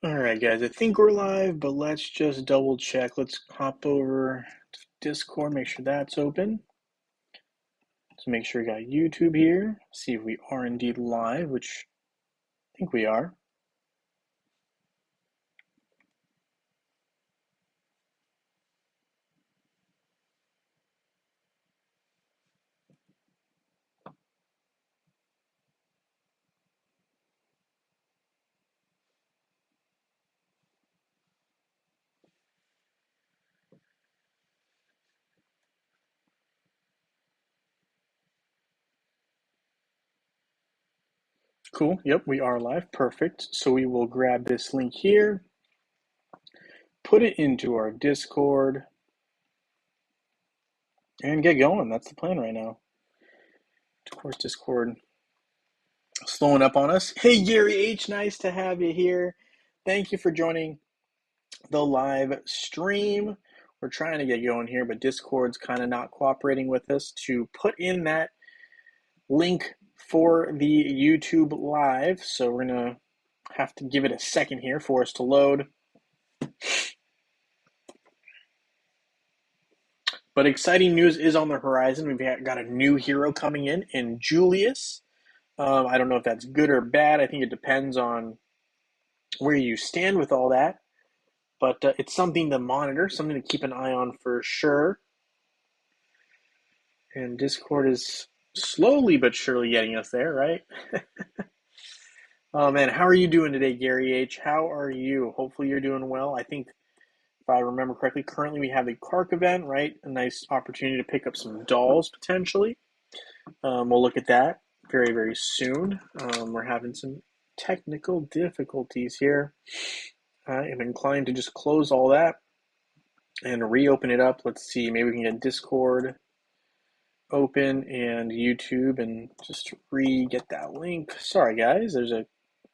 All right, guys, I think we're live, but let's just double check. Let's hop over to Discord, make sure that's open. So make sure we got YouTube here. See if we are indeed live, which I think we are. Cool. Yep, we are live. Perfect. So we will grab this link here, put it into our Discord, and get going. That's the plan right now. Of course, Discord slowing up on us. Hey, Gary H., nice to have you here. Thank you for joining the live stream. We're trying to get going here, but Discord's kind of not cooperating with us to put in that link for the YouTube live. So we're going to have to give it a second here for us to load. But exciting news is on the horizon. We've got a new hero coming in Julius. I don't know if that's good or bad. I think it depends on where you stand with all that. But it's something to monitor, something to keep an eye on for sure. And Discord is slowly but surely getting us there, right? Oh man, how are you doing today, Gary H? How are you? Hopefully you're doing well. I think if I remember correctly, currently we have the Kark event, right? A nice opportunity to pick up some dolls potentially. We'll look at that very, very soon. We're having some technical difficulties here. I am inclined to just close all that and reopen it up. Let's see, maybe we can get Discord open and YouTube and just re-get that link. Sorry guys, there's a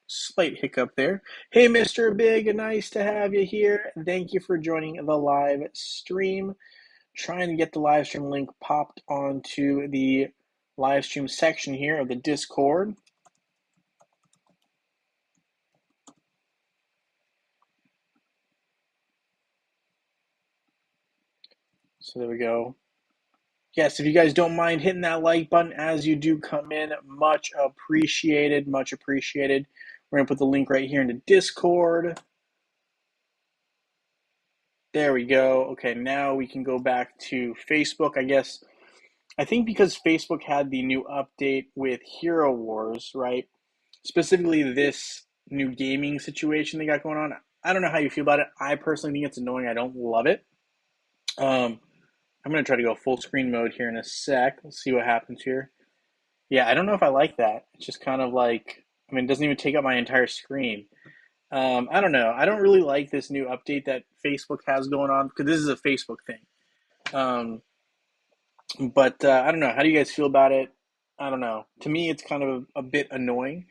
slight hiccup there. Hey Mr. Big, nice to have you here. Thank you for joining the live stream. Trying to get the live stream link popped onto the live stream section here of the Discord. So there we go. Yes, if you guys don't mind hitting that like button as you do come in, much appreciated, much appreciated. We're going to put the link right here into Discord. There we go. Okay, now we can go back to Facebook, I guess. I think because Facebook had the new update with Hero Wars, right? Specifically this new gaming situation they got going on. I don't know how you feel about it. I personally think it's annoying. I don't love it. I'm going to try to go full screen mode here in a sec. Let's see what happens here. Yeah, I don't know if I like that. It's just kind of like, I mean, it doesn't even take up my entire screen. I don't know. I don't really like this new update that Facebook has going on because this is a Facebook thing. Um, but I don't know. How do you guys feel about it? I don't know. To me, it's kind of a bit annoying,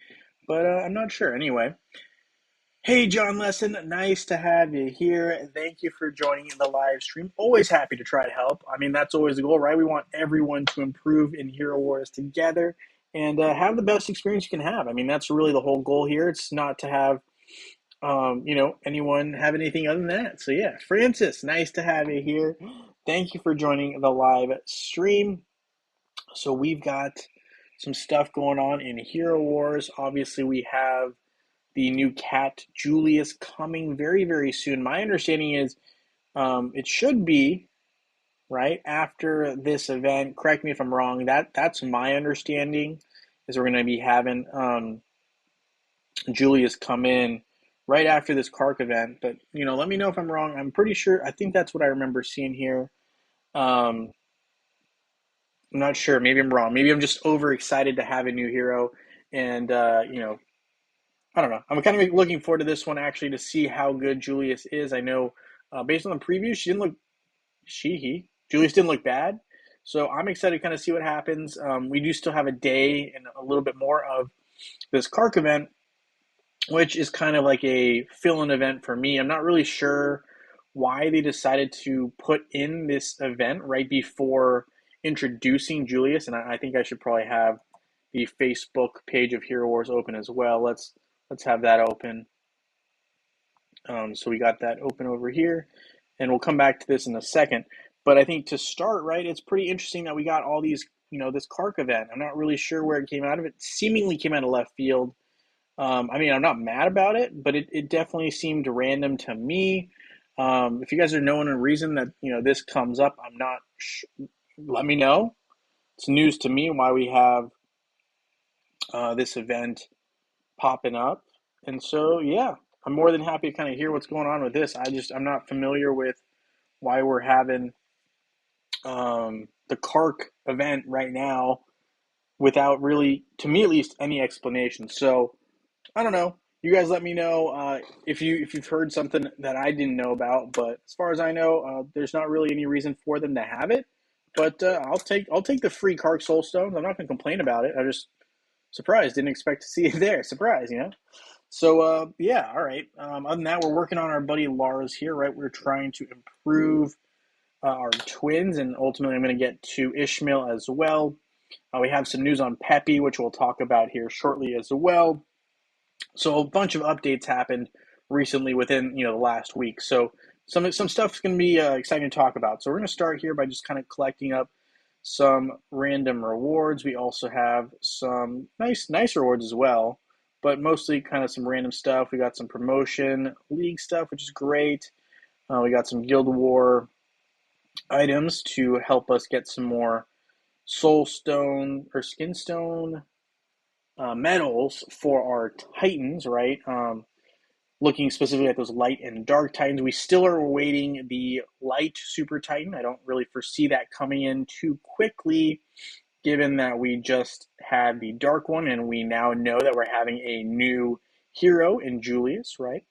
but I'm not sure. Anyway, hey, John Lesson, nice to have you here. Thank you for joining the live stream. Always happy to try to help. I mean, that's always the goal, right? We want everyone to improve in Hero Wars together and have the best experience you can have. I mean, that's really the whole goal here. It's not to have anyone have anything other than that. So yeah, Francis, nice to have you here. Thank you for joining the live stream. So we've got some stuff going on in Hero Wars. Obviously, we have the new cat Julius coming very, very soon. My understanding is it should be right after this event. Correct me if I'm wrong. That's my understanding. Is we're going to be having Julius come in right after this Kark event. But let me know if I'm wrong. I'm pretty sure. I think that's what I remember seeing here. Um, I'm not sure. Maybe I'm wrong. Maybe I'm just overexcited to have a new hero, and I don't know. I'm kind of looking forward to this one actually to see how good Julius is. I know based on the preview, Julius didn't look bad. So I'm excited to kind of see what happens. We do still have a day and a little bit more of this Kark event, which is kind of like a fill-in event for me. I'm not really sure why they decided to put in this event right before introducing Julius, and I think I should probably have the Facebook page of Hero Wars open as well. Let's have that open. So we got that open over here, and we'll come back to this in a second. But I think to start, right, it's pretty interesting that we got all these, this Kark event. I'm not really sure where it came out of. It seemingly came out of left field. I mean, I'm not mad about it, but it definitely seemed random to me. If you guys are knowing a reason that, this comes up, I'm not let me know. It's news to me why we have this event popping up. And so, yeah, I'm more than happy to kind of hear what's going on with this. I'm not familiar with why we're having the Kark event right now without really, to me at least, any explanation. So I don't know. You guys let me know if you've heard something that I didn't know about. But as far as I know, there's not really any reason for them to have it. But I'll take the free Kark Soul Stones. I'm not going to complain about it. I'm just surprised. Didn't expect to see it there. Surprise. So yeah, all right. Other than that, we're working on our buddy Lars here, right? We're trying to improve our twins, and ultimately, I'm going to get to Ishmael as well. We have some news on Pepe, which we'll talk about here shortly as well. So a bunch of updates happened recently within the last week. So some stuff's going to be exciting to talk about. So we're going to start here by just kind of collecting up some random rewards. We also have some nice rewards as well, but mostly kind of some random stuff. We got some promotion league stuff, which is great. We got some Guild War items to help us get some more Soul Stone or Skin Stone medals for our Titans, right? Looking specifically at those light and dark Titans, we still are awaiting the light Super Titan. I don't really foresee that coming in too quickly, given that we just had the dark one, and we now know that we're having a new hero in Julius, right?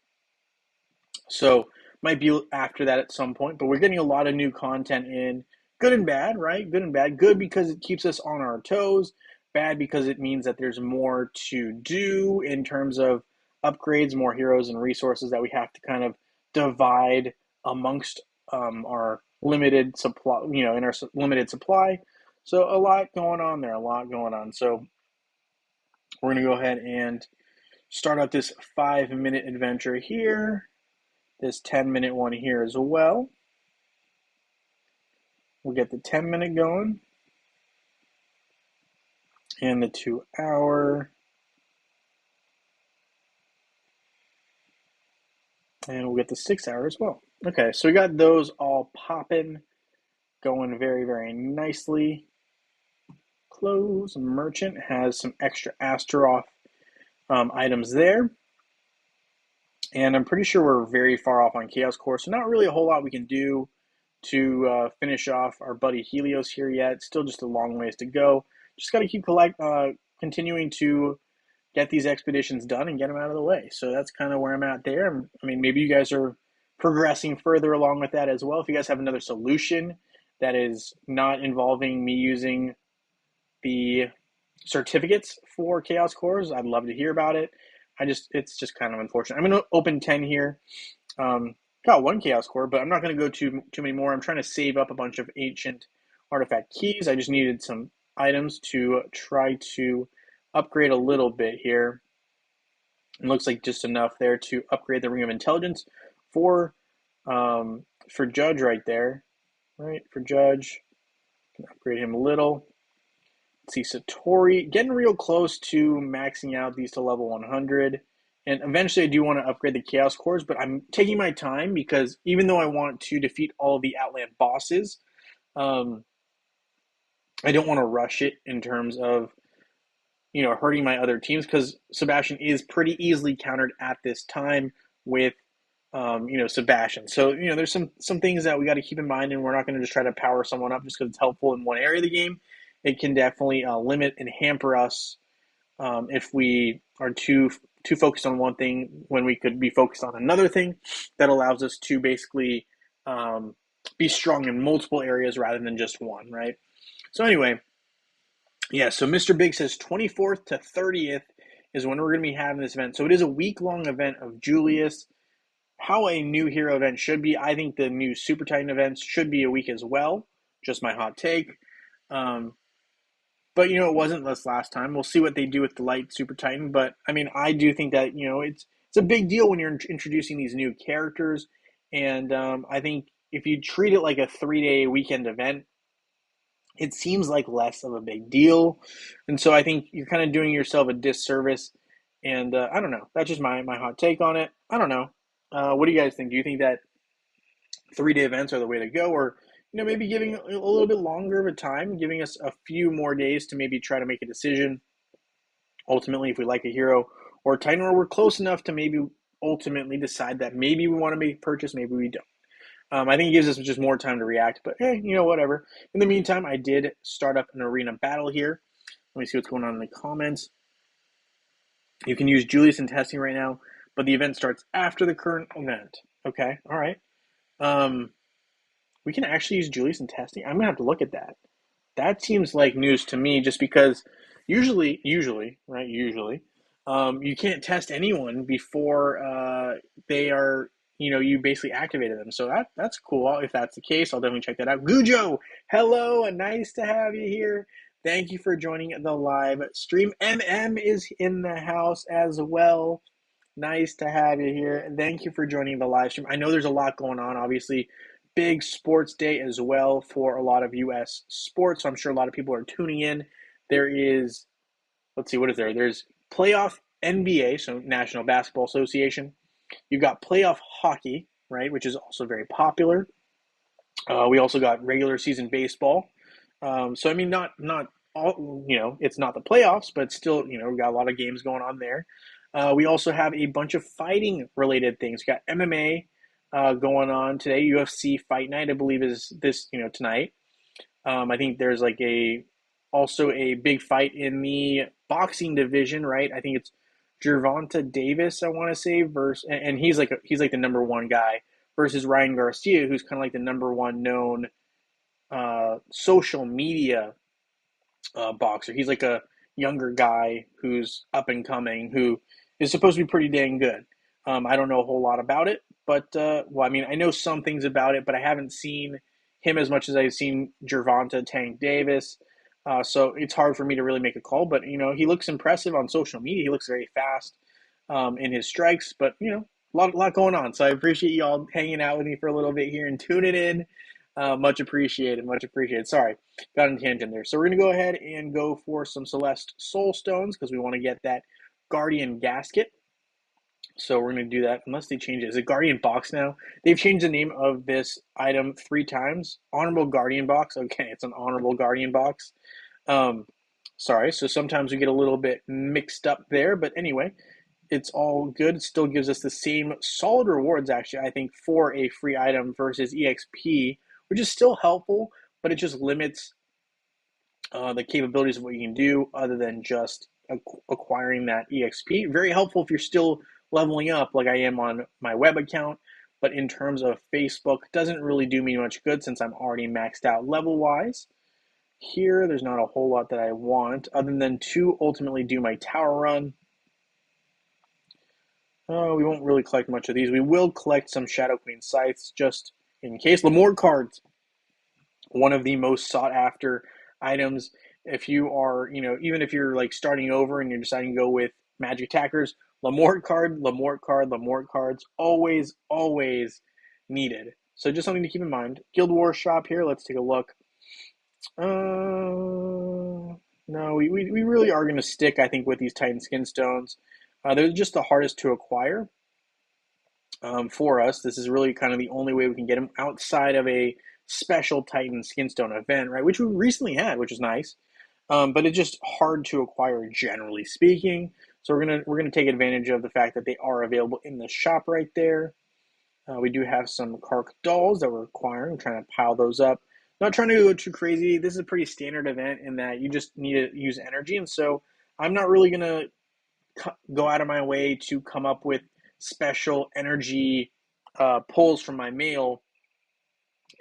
So might be after that at some point, but we're getting a lot of new content in, good and bad, right? Good and bad. Good because it keeps us on our toes. Bad because it means that there's more to do in terms of upgrades, more heroes and resources that we have to kind of divide amongst our limited supply, in our limited supply. So a lot going on there, a lot going on. So we're going to go ahead and start out this 5-minute adventure here. This 10-minute one here as well. We'll get the 10-minute going. And the 2-hour. And we'll get the 6-hour as well. Okay, so we got those all popping, going very, very nicely. Close. Merchant has some extra Astaroth items there. And I'm pretty sure we're very far off on Chaos Core, so not really a whole lot we can do to finish off our buddy Helios here yet. Still just a long ways to go. Just got to keep continuing to get these expeditions done and get them out of the way. So that's kind of where I'm at there. I mean, maybe you guys are progressing further along with that as well. If you guys have another solution that is not involving me using the certificates for Chaos Cores, I'd love to hear about it. It's just kind of unfortunate. I'm going to open 10 here. Got one Chaos Core, but I'm not going to go too many more. I'm trying to save up a bunch of ancient artifact keys. I just needed some items to try to upgrade a little bit here. It looks like just enough there to upgrade the Ring of Intelligence for Judge right there. Right, for Judge. Can upgrade him a little. Let's see, Satori, getting real close to maxing out these to level 100. And eventually I do want to upgrade the Chaos Cores, but I'm taking my time because even though I want to defeat all of the Outland bosses, I don't want to rush it in terms of, hurting my other teams, because Sebastian is pretty easily countered at this time with, Sebastian. So, there's some things that we got to keep in mind, and we're not going to just try to power someone up just because it's helpful in one area of the game. It can definitely limit and hamper us if we are too focused on one thing when we could be focused on another thing. That allows us to basically be strong in multiple areas rather than just one, right? So anyway, yeah, so Mr. Big says 24th to 30th is when we're going to be having this event. So it is a week-long event of Julius. How a new hero event should be. I think the new Super Titan events should be a week as well. Just my hot take. But, it wasn't this last time. We'll see what they do with the light Super Titan. But, I mean, I do think that, it's a big deal when you're introducing these new characters. And I think if you treat it like a 3-day weekend event, it seems like less of a big deal. And so I think you're kind of doing yourself a disservice. And I don't know. That's just my hot take on it. I don't know. What do you guys think? Do you think that 3-day events are the way to go, or maybe giving a little bit longer of a time, giving us a few more days to maybe try to make a decision? Ultimately, if we like a hero or a Titan, or we're close enough to maybe ultimately decide that maybe we want to make a purchase, maybe we don't. I think it gives us just more time to react, but hey, whatever. In the meantime, I did start up an arena battle here. Let me see what's going on in the comments. You can use Julius in testing right now, but the event starts after the current event. Okay, all right. We can actually use Julius in testing. I'm gonna have to look at that. That seems like news to me, just because usually, right? Usually, you can't test anyone before they are, you basically activated them. So that's cool. If that's the case, I'll definitely check that out. Gujo, hello, and nice to have you here. Thank you for joining the live stream. MM is in the house as well. Nice to have you here. And thank you for joining the live stream. I know there's a lot going on, obviously. Big sports day as well for a lot of U.S. sports. So I'm sure a lot of people are tuning in. There is, let's see, what is there? There's playoff NBA, so National Basketball Association. You've got playoff hockey, right, which is also very popular. We also got regular season baseball. So I mean, not all, it's not the playoffs, but still, we got a lot of games going on there. We also have a bunch of fighting related things. We got MMA going on today. UFC Fight Night, I believe, is this, tonight. I think there's like also a big fight in the boxing division, right? I think it's Gervonta Davis, I want to say, versus, and he's like the number one guy, versus Ryan Garcia, who's kind of like the number one known social media boxer. He's like a younger guy who's up and coming, who is supposed to be pretty dang good. I don't know a whole lot about it, but well, I mean, I know some things about it, but I haven't seen him as much as I've seen Gervonta Tank Davis. So it's hard for me to really make a call, but he looks impressive on social media. He looks very fast in his strikes, but a lot going on. So I appreciate you all hanging out with me for a little bit here and tuning in. Much appreciated, much appreciated. Sorry, got on a tangent there. So we're going to go ahead and go for some Celeste Soul Stones because we want to get that Guardian Gasket. So we're going to do that unless they change it. Is it Guardian Box now? They've changed the name of this item 3 times. Honorable Guardian Box. Okay, it's an Honorable Guardian Box. Sorry, so sometimes we get a little bit mixed up there, but anyway, it's all good. It still gives us the same solid rewards, actually, I think, for a free item versus EXP, which is still helpful, but it just limits the capabilities of what you can do other than just acquiring that EXP. Very helpful if you're still leveling up like I am on my web account, but in terms of Facebook, doesn't really do me much good since I'm already maxed out level-wise. Here, there's not a whole lot that I want other than to ultimately do my tower run. We won't really collect much of these. We will collect some Shadow Queen Scythes just in case. Lamore cards, one of the most sought after items. If you are, even if you're like starting over and you're deciding to go with Magic Attackers, Lamort cards, always, always needed. So just something to keep in mind. Guild Wars shop here. Let's take a look. No, we really are going to stick, I think, with these Titan Skin Stones. They're just the hardest to acquire for us. This is really kind of the only way we can get them outside of a special Titan Skinstone event, right? Which we recently had, which is nice. But it's just hard to acquire, generally speaking. So we're gonna take advantage of the fact that they are available in the shop right there. We do have some Kark dolls that we're acquiring. We're trying to pile those up. Not trying to go too crazy. This is a pretty standard event in that you just need to use energy, and so I'm not really gonna go out of my way to come up with special energy pulls from my mail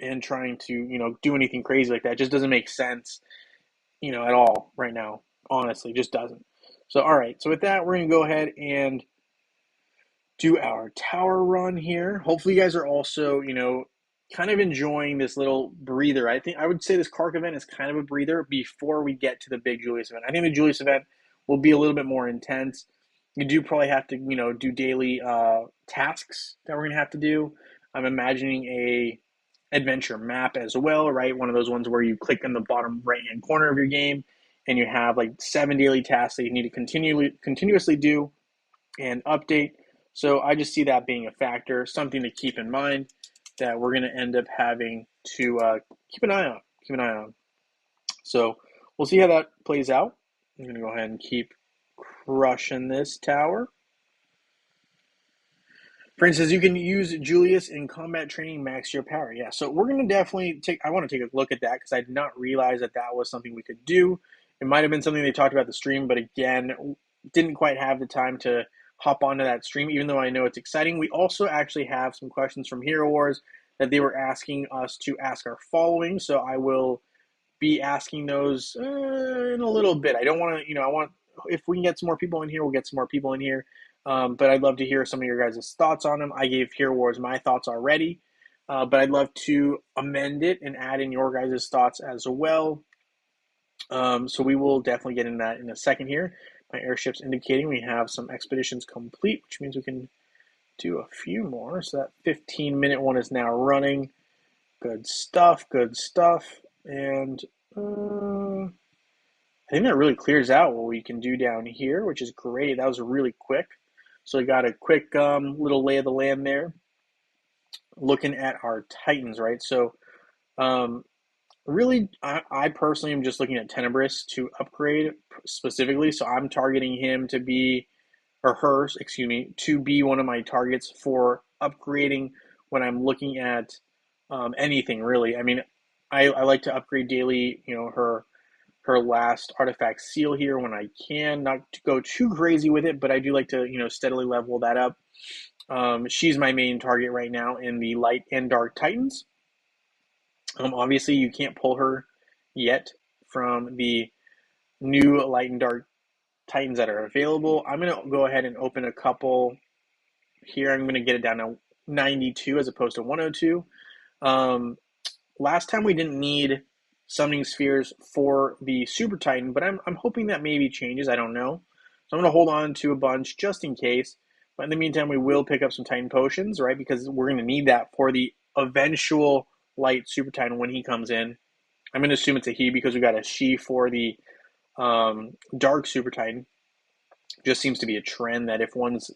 and trying to do anything crazy like that. It just doesn't make sense at all right now. Honestly, just doesn't. So all right, so with that, we're gonna go ahead and do our tower run here. Hopefully you guys are also kind of enjoying this little breather. I think I would say this Kark event is kind of a breather before we get to the big Julius event. I think the Julius event will be a little bit more intense. You do probably have to, do daily tasks that we're gonna have to do. I'm imagining a adventure map as well, right? One of those ones where you click in the bottom right hand corner of your game, and you have like 7 daily tasks that you need to continuously do and update. So I just see that being a factor, something to keep in mind that we're going to end up having to keep an eye on. Keep an eye on. So we'll see how that plays out. I'm going to go ahead and keep crushing this tower. For instance, you can use Julius in combat training, max your power. Yeah, so we're going to definitely I want to take a look at that because I did not realize that that was something we could do. It might have been something they talked about the stream, but again, didn't quite have the time to hop onto that stream, even though I know it's exciting. We also actually have some questions from Hero Wars that they were asking us to ask our following, so I will be asking those in a little bit. I don't want to, if we can get some more people in here, we'll get some more people in here. But I'd love to hear some of your guys' thoughts on them. I gave Hero Wars my thoughts already, but I'd love to amend it and add in your guys' thoughts as well. So we will definitely get into that in a second here. My airship's indicating we have some expeditions complete, which means we can do a few more. So that 15-minute one is now running. Good stuff, good stuff. And I think that really clears out what we can do down here, which is great. That was really quick. So we got a quick little lay of the land there. Looking at our Titans, right? So really, I personally am just looking at Tenebris to upgrade specifically. So I'm targeting him to be, or her, excuse me, to be one of my targets for upgrading when I'm looking at anything really. I mean, I like to upgrade daily, her last artifact seal here when I can, not to go too crazy with it, but I do like to, steadily level that up. She's my main target right now in the Light and Dark Titans. Obviously, you can't pull her yet from the new Light and Dark Titans that are available. I'm going to go ahead and open a couple here. I'm going to get it down to 92 as opposed to 102. Last time we didn't need summoning spheres for the Super Titan, but I'm hoping that maybe changes. I don't know. So I'm going to hold on to a bunch just in case. But in the meantime, we will pick up some Titan potions, right? Because we're going to need that for the eventual Light Super Titan when he comes in. I'm going to assume it's a he because we got a she for the Dark Super Titan. Just seems to be a trend that if one's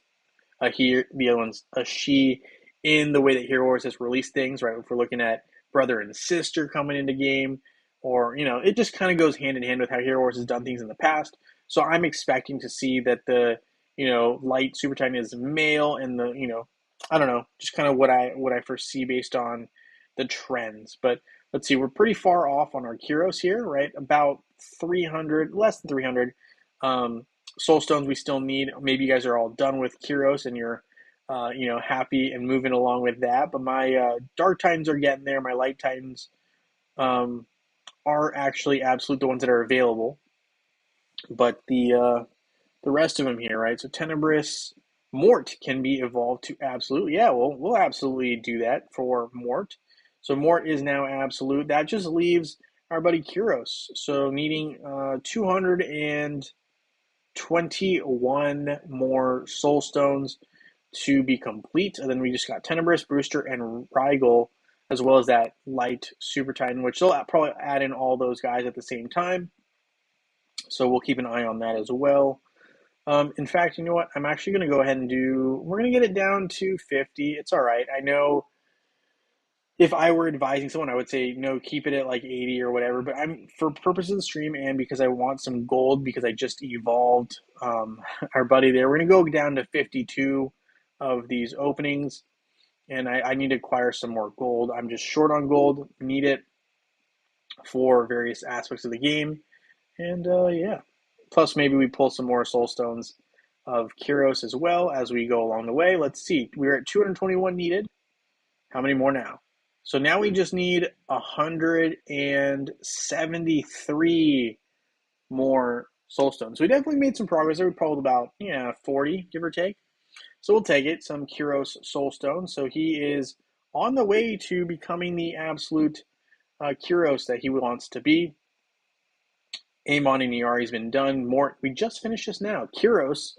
a he, the other one's a she in the way that Hero Wars has released things, right? If we're looking at brother and sister coming into game, or, it just kind of goes hand in hand with how Hero Wars has done things in the past. So I'm expecting to see that the, Light Super Titan is male and the, I don't know, just kind of what I foresee based on the trends. But let's see, we're pretty far off on our Kyros here, right? About 300, less than 300 soul stones we still need. Maybe you guys are all done with Kyros and you're, happy and moving along with that. But my Dark Titans are getting there. My Light Titans are actually absolute, the ones that are available. But the rest of them here, right? So Tenebris, Mort can be evolved to absolute. Yeah, we'll absolutely do that for Mort. So Mort is now absolute. That just leaves our buddy Kyros. So needing 221 more soul stones to be complete. And then we just got Tenebris, Brewster, and Rigel, as well as that Light Super Titan, which they'll probably add in all those guys at the same time. So we'll keep an eye on that as well. In fact, you know what? I'm actually going to go ahead and we're going to get it down to 50. It's all right. I know if I were advising someone, I would say, no, keep it at like 80 or whatever. But for purposes of the stream and because I want some gold because I just evolved our buddy there, we're going to go down to 52 of these openings. And I need to acquire some more gold. I'm just short on gold. Need it for various aspects of the game. And yeah. Plus, maybe we pull some more soul stones of Kyros as well as we go along the way. Let's see. We're at 221 needed. How many more now? So now we just need 173 more soul stones. So we definitely made some progress there. We pulled about 40, give or take. So we'll take it. Some Kyros soul stones. So he is on the way to becoming the absolute Kyros that he wants to be. Amon and Niari's been done. Mort, we just finished this now. Kyros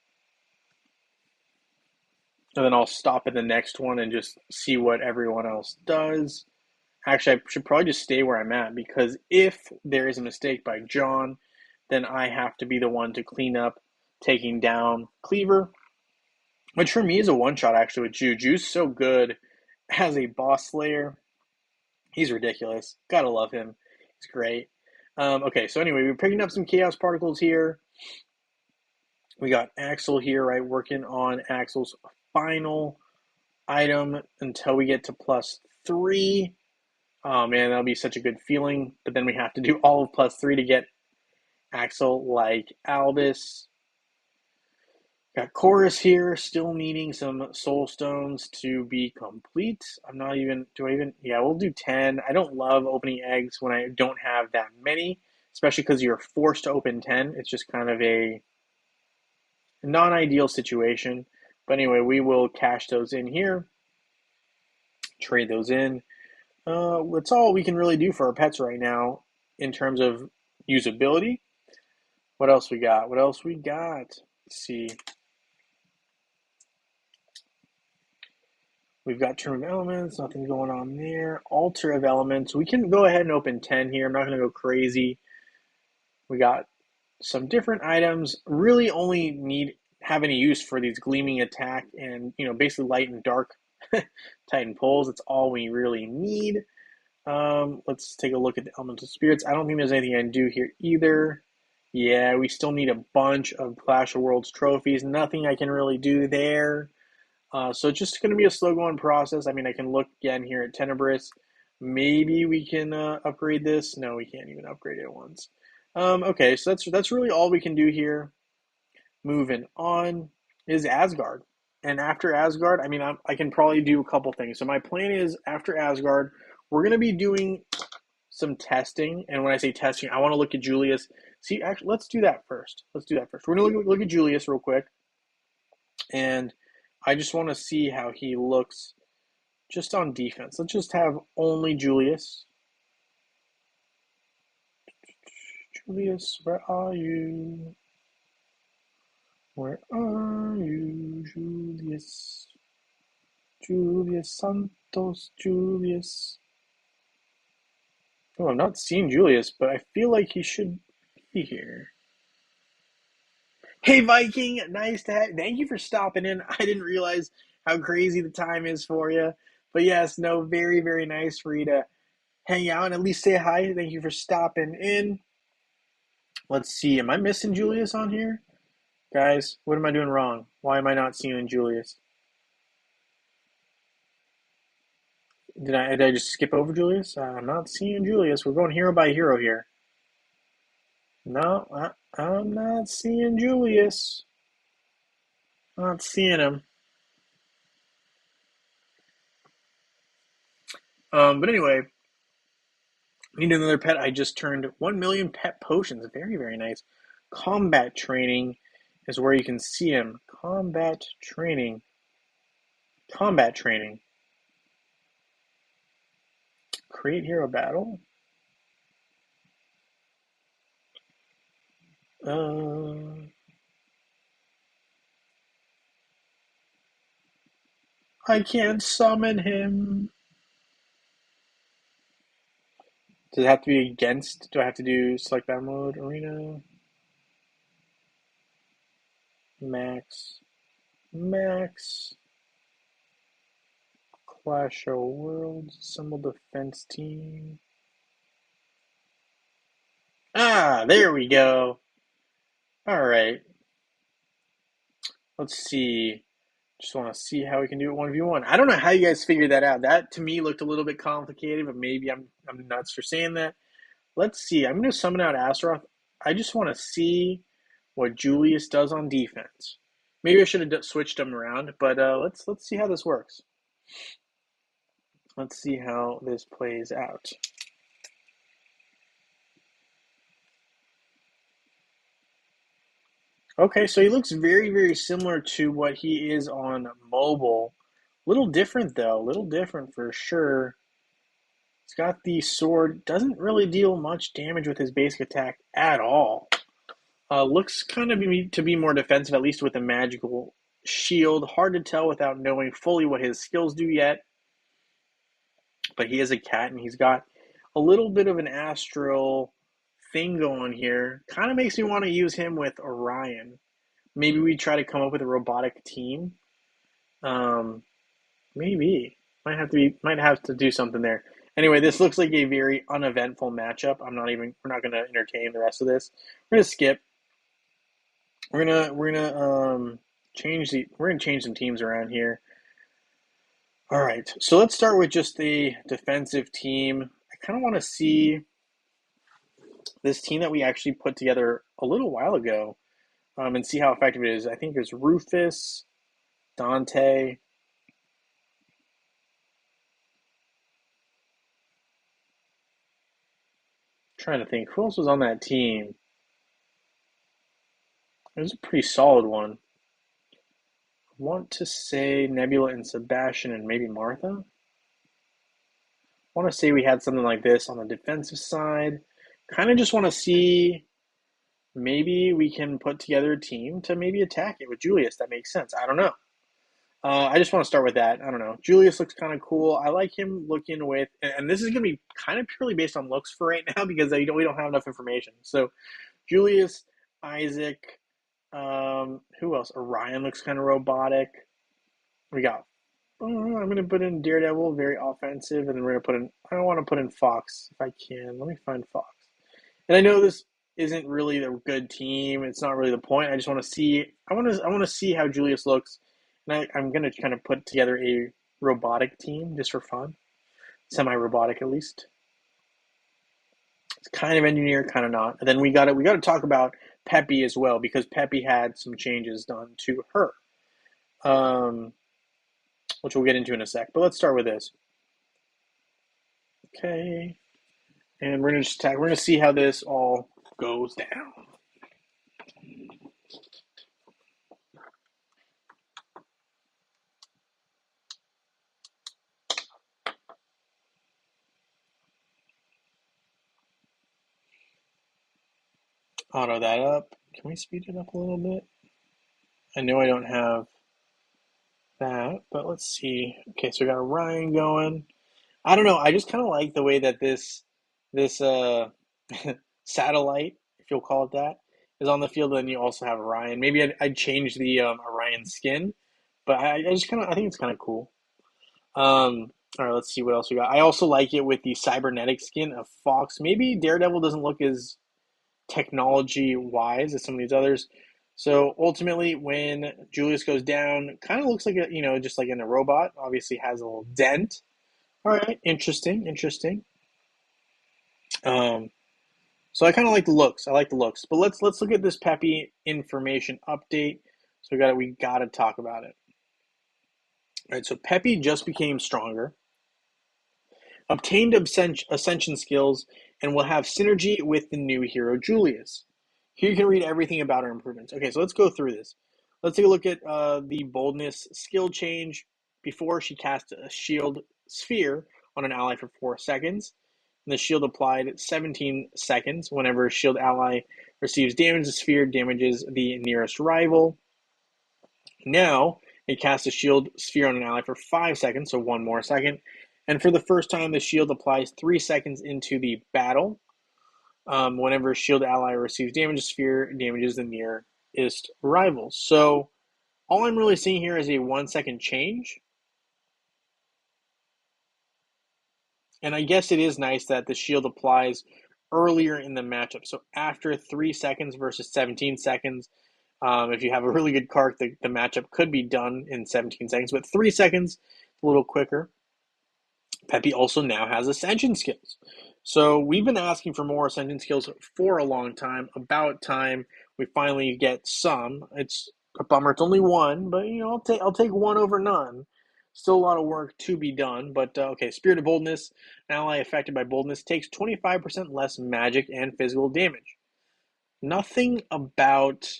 and then I'll stop at the next one and just see what everyone else does. Actually, I should probably just stay where I'm at, because if there is a mistake by John, then I have to be the one to clean up, taking down Cleaver, which for me is a one-shot actually with Ju. Ju's so good as a boss slayer. He's ridiculous. Gotta love him. He's great. Okay, so anyway, we're picking up some Chaos Particles here. We got Axel here, right, working on Axel's final item until we get to +3. Oh man, that'll be such a good feeling. But then we have to do all of +3 to get Axel like Albus. Got Chorus here, still needing some Soul Stones to be complete. I'm not even, yeah, we'll do 10. I don't love opening eggs when I don't have that many, especially because you're forced to open 10. It's just kind of a non-ideal situation. But anyway, we will cash those in here, trade those in. That's all we can really do for our pets right now in terms of usability. What else we got? Let's see. We've got Term of Elements, nothing going on there. Altar of Elements. We can go ahead and open 10 here. I'm not going to go crazy. We got some different items. Really only have any use for these Gleaming Attack and, basically light and dark Titan Pulls. That's all we really need. Let's take a look at the Elemental Spirits. I don't think there's anything I can do here either. Yeah, we still need a bunch of Clash of Worlds trophies. Nothing I can really do there. So it's just going to be a slow going process. I mean, I can look again here at Tenebris. Maybe we can upgrade this. No, we can't even upgrade it once. Okay, so that's really all we can do here. Moving on is Asgard. And after Asgard, I mean, I can probably do a couple things. So my plan is after Asgard, we're going to be doing some testing. And when I say testing, I want to look at Julius. See, actually, let's do that first. We're going to look at Julius real quick. And I just want to see how he looks just on defense. Let's just have only Julius. Julius, where are you? Where are you, Julius? Julius Santos, Julius. Oh, I'm not seeing Julius, but I feel like he should be here. Hey, Viking, nice to have. Thank you for stopping in. I didn't realize how crazy the time is for you. But yes, no, very, very nice for you to hang out and at least say hi. Thank you for stopping in. Let's see. Am I missing Julius on here? Guys, what am I doing wrong? Why am I not seeing Julius? Did I just skip over Julius? I'm not seeing Julius. We're going hero by hero here. No, I'm not seeing Julius. Not seeing him. But anyway, need another pet. I just turned 1 million pet potions. Very, very nice. Combat training is where you can see him. Combat training. Create hero battle. I can't summon him. Does it have to be against? Do I have to do select battle mode, arena? Max. Clash of Worlds. Assemble defense team. Ah, there we go. All right. Let's see. Just want to see how we can do it 1v1. I don't know how you guys figured that out. That to me looked a little bit complicated, but maybe I'm nuts for saying that. Let's see. I'm going to summon out Astaroth. I just want to see what Julius does on defense. Maybe I should have switched them around, but let's see how this works. Let's see how this plays out. Okay, so he looks very, very similar to what he is on mobile. Little different though, little different for sure. He's got the sword, doesn't really deal much damage with his basic attack at all. Looks kind of to be more defensive, at least with the magical shield. Hard to tell without knowing fully what his skills do yet. But he is a cat, and he's got a little bit of an astral thing going here. Kind of makes me want to use him with Orion. Maybe we try to come up with a robotic team. Um, maybe might have to do something there. Anyway, this looks like a very uneventful matchup. We're not gonna entertain the rest of this. We're gonna skip. We're gonna change some teams around here. All right, so let's start with just the defensive team. I kind of want to see this team that we actually put together a little while ago, and see how effective it is. I think there's Rufus, Dante. Trying to think who else was on that team. It was a pretty solid one. I want to say Nebula and Sebastian and maybe Martha. I want to say we had something like this on the defensive side. Kind of just want to see maybe we can put together a team to maybe attack it with Julius. That makes sense. I don't know. I just want to start with that. I don't know. Julius looks kind of cool. I like him looking with, and this is going to be kind of purely based on looks for right now because we don't have enough information. So Julius, Isaac, who else? Orion looks kind of robotic. We got. I'm going to put in Daredevil, very offensive, and then we're going to put in. I don't want to put in Fox if I can. Let me find Fox. And I know this isn't really a good team. It's not really the point. I just want to see. I want to see how Julius looks, and I'm going to kind of put together a robotic team just for fun, semi-robotic at least. It's kind of engineered, kind of not. And then we got to talk about Peppy as well because Peppy had some changes done to her, which we'll get into in a sec. But let's start with this. Okay, and we're gonna see how this all goes down. Auto that up. Can we speed it up a little bit? I know I don't have that, but let's see. Okay, so we got Ryan going. I don't know. I just kind of like the way that this satellite, if you'll call it that, is on the field. Then you also have Orion. Maybe I'd change the Orion skin, but I just I think it's kind of cool. All right, let's see what else we got. I also like it with the cybernetic skin of Fox. Maybe Daredevil doesn't look as technology wise as some of these others. So ultimately, when Julius goes down, kind of looks like just like in a robot. Obviously, has a little dent. All right, interesting. Um, so I kind of like the looks. I like the looks. But let's look at this Peppy information update. So we got to talk about it. All right, so Peppy just became stronger, obtained ascension skills, and will have synergy with the new hero Julius. Here you can read everything about her improvements. Okay, so let's go through this. Let's take a look at the boldness skill change. Before, she cast a shield sphere on an ally for 4 seconds. And the shield applied 17 seconds. Whenever a shield ally receives damage, the sphere damages the nearest rival. Now, it casts a shield sphere on an ally for 5 seconds, so 1 more second. And for the first time, the shield applies 3 seconds into the battle. Whenever a shield ally receives damage, the sphere damages the nearest rival. So all I'm really seeing here is a 1 second change. And I guess it is nice that the shield applies earlier in the matchup. So after 3 seconds versus 17 seconds, if you have a really good card, the matchup could be done in 17 seconds. But 3 seconds, a little quicker. Peppy also now has ascension skills. So we've been asking for more ascension skills for a long time. About time we finally get some. It's a bummer. It's only 1, but I'll take 1 over none. Still a lot of work to be done, but okay. Spirit of Boldness. An ally affected by boldness takes 25% less magic and physical damage. Nothing about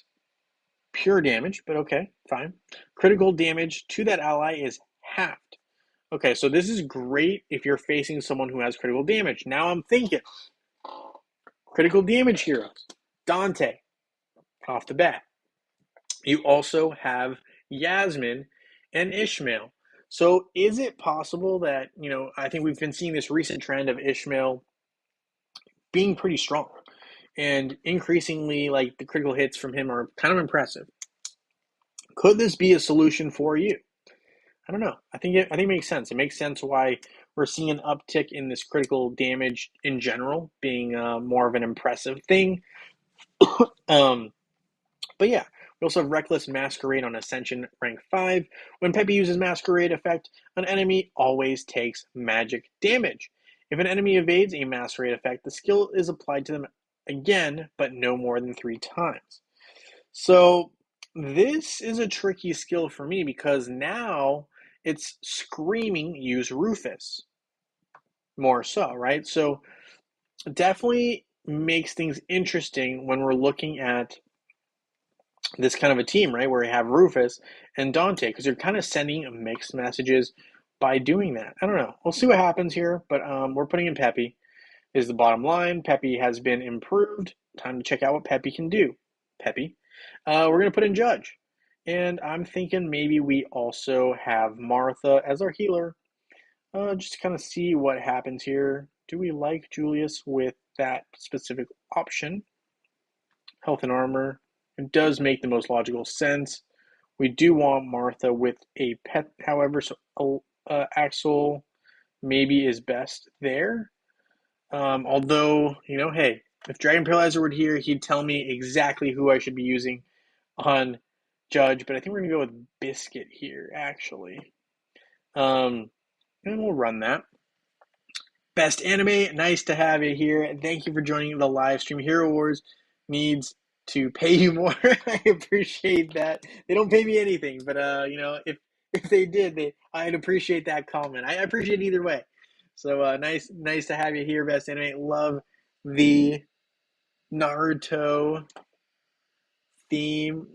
pure damage, but okay, fine. Critical damage to that ally is halved. Okay, so this is great if you're facing someone who has critical damage. Now I'm thinking, critical damage heroes. Dante, off the bat. You also have Yasmin, and Ishmael. So is it possible that, I think we've been seeing this recent trend of Ishmael being pretty strong and increasingly like the critical hits from him are kind of impressive. Could this be a solution for you? I don't know. I think it makes sense. It makes sense why we're seeing an uptick in this critical damage in general being more of an impressive thing. Um, But yeah, we also have Reckless Masquerade on Ascension rank 5. When Peppy uses Masquerade effect, an enemy always takes magic damage. If an enemy evades a Masquerade effect, the skill is applied to them again, but no more than 3 times. So this is a tricky skill for me because now it's screaming use Rufus more so, right? So definitely makes things interesting when we're looking at this kind of a team, right, where you have Rufus and Dante, because you're kind of sending mixed messages by doing that. I don't know. We'll see what happens here, but we're putting in Peppy is the bottom line. Peppy has been improved. Time to check out what Peppy can do. Peppy. We're going to put in Judge. And I'm thinking maybe we also have Martha as our healer, just to kind of see what happens here. Do we like Julius with that specific option? Health and armor. It does make the most logical sense. We do want Martha with a pet, however, so Axel maybe is best there. Although, hey, if Dragon Paralyzer were here, he'd tell me exactly who I should be using on Judge, but I think we're going to go with Biscuit here, actually. And we'll run that. Best Anime, nice to have you here. Thank you for joining the live stream. Hero Wars needs to pay you more. I appreciate that. They don't pay me anything, but if they did, I'd appreciate that comment. I appreciate it either way. So nice to have you here, Best Anime. Love the Naruto theme.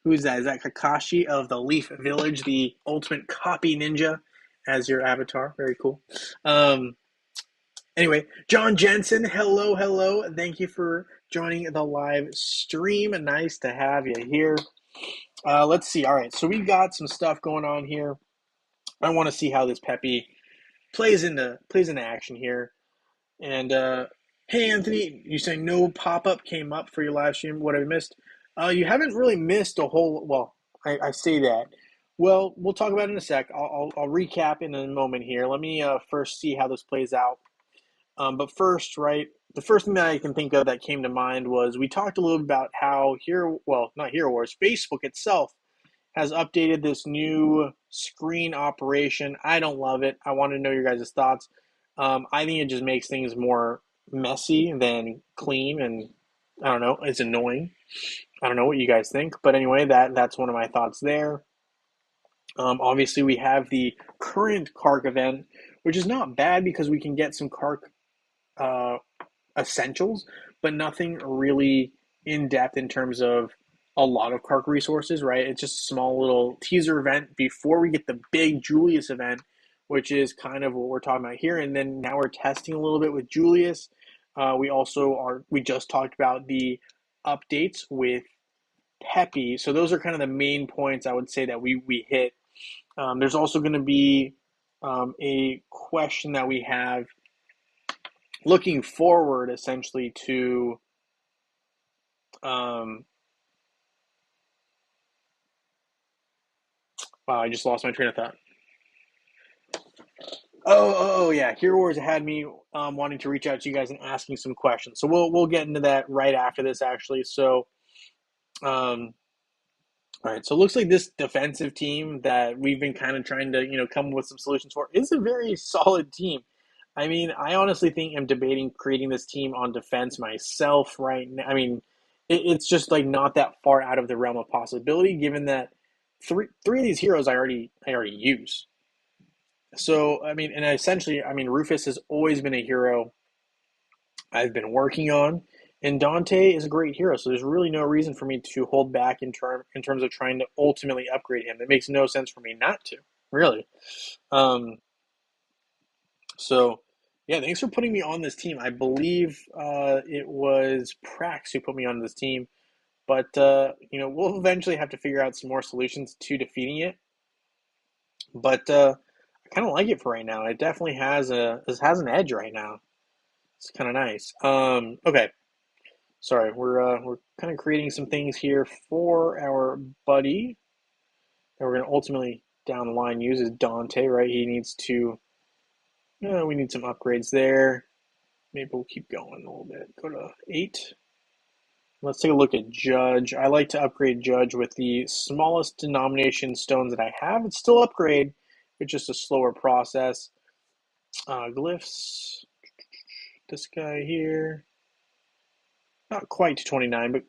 Who's that? Is that Kakashi of the Leaf Village, the ultimate copy ninja, as your avatar? Very cool. Anyway, John Jensen, hello. Thank you for joining the live stream. Nice to have you here. Let's see. All right, so we got some stuff going on here. I want to see how this Peppy plays into action here. And hey, Anthony, you say no pop up came up for your live stream. What have I missed? You haven't really missed a whole. Well, I say that. Well, we'll talk about it in a sec. I'll recap in a moment here. Let me first see how this plays out. But first, right, the first thing that I can think of that came to mind was we talked a little bit about how not Hero Wars, Facebook itself has updated this new screen operation. I don't love it. I want to know your guys' thoughts. I think it just makes things more messy than clean, and I don't know, it's annoying. I don't know what you guys think, but anyway, that's one of my thoughts there. Obviously, we have the current Kark event, which is not bad because we can get some Kark uh, essentials, but nothing really in depth in terms of a lot of Kark resources, right? It's just a small little teaser event before we get the big Julius event, which is kind of what we're talking about here. And then now we're testing a little bit with Julius. We just talked about the updates with Peppy. So those are kind of the main points I would say that we hit. There's also going to be a question that we have looking forward essentially to wow, I just lost my train of thought. Oh, yeah. Hero Wars had me wanting to reach out to you guys and asking some questions. So we'll get into that right after this, actually. So, all right. So it looks like this defensive team that we've been kind of trying to come with some solutions for is a very solid team. I mean, I honestly think I'm debating creating this team on defense myself right now. I mean, it's just like not that far out of the realm of possibility, given that three of these heroes I already use. So I mean, and essentially, I mean, Rufus has always been a hero I've been working on, and Dante is a great hero. So there's really no reason for me to hold back in terms of trying to ultimately upgrade him. It makes no sense for me not to, really. Um, so yeah, thanks for putting me on this team. I believe it was Prax who put me on this team. But we'll eventually have to figure out some more solutions to defeating it. But I kind of like it for right now. It definitely has an edge right now. It's kind of nice. Okay. Sorry, we're kind of creating some things here for our buddy that we're going to ultimately down the line use is Dante, right? He needs to. We need some upgrades there. Maybe we'll keep going a little bit. Go to 8. Let's take a look at Judge. I like to upgrade Judge with the smallest denomination stones that I have. It's still upgrade, it's just a slower process. Glyphs. This guy here. Not quite to 29, but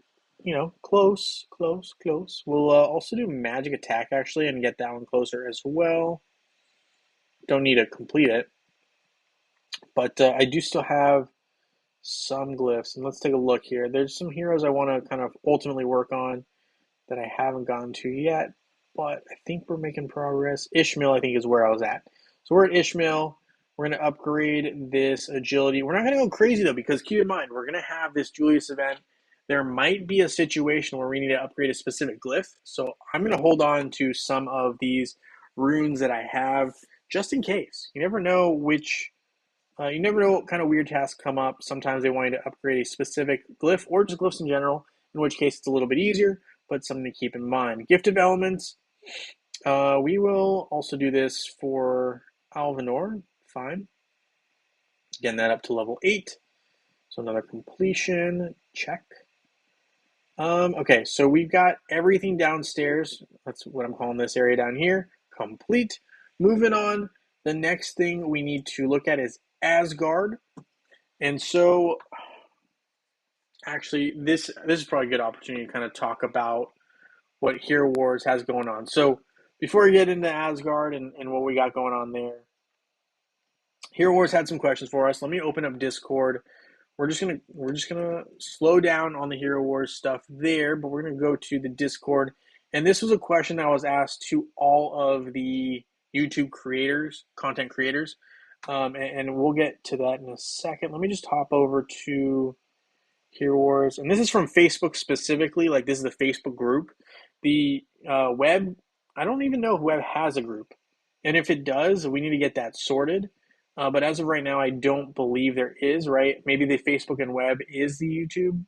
close, close, close. We'll also do magic attack actually and get that one closer as well. Don't need to complete it, but I do still have some glyphs. And let's take a look here. There's some heroes I want to kind of ultimately work on that I haven't gotten to yet, but I think we're making progress. Ishmael, I think, is where I was at. So we're at Ishmael. We're going to upgrade this agility. We're not going to go crazy, though, because keep in mind, we're going to have this Julius event. There might be a situation where we need to upgrade a specific glyph. So I'm going to hold on to some of these runes that I have just in case. You never know what kind of weird tasks come up. Sometimes they want you to upgrade a specific glyph or just glyphs in general, in which case it's a little bit easier, but something to keep in mind. Gift of Elements. We will also do this for Alvanor. Fine. Getting that up to level 8. So another completion. Check. Okay, so we've got everything downstairs. That's what I'm calling this area down here. Complete. Moving on. The next thing we need to look at is Asgard. And so, actually, this is probably a good opportunity to kind of talk about what Hero Wars has going on. So, before we get into Asgard and what we got going on there, Hero Wars had some questions for us. Let me open up Discord. We're just gonna slow down on the Hero Wars stuff there, but we're gonna go to the Discord. And this was a question that was asked to all of the YouTube creators, content creators, and we'll get to that in a second. Let me just hop over to Hero Wars, and this is from Facebook specifically. Like this is the Facebook group. The web, I don't even know if web has a group, and if it does, we need to get that sorted. But as of right now, I don't believe there is, right? Maybe the Facebook and web is the YouTube.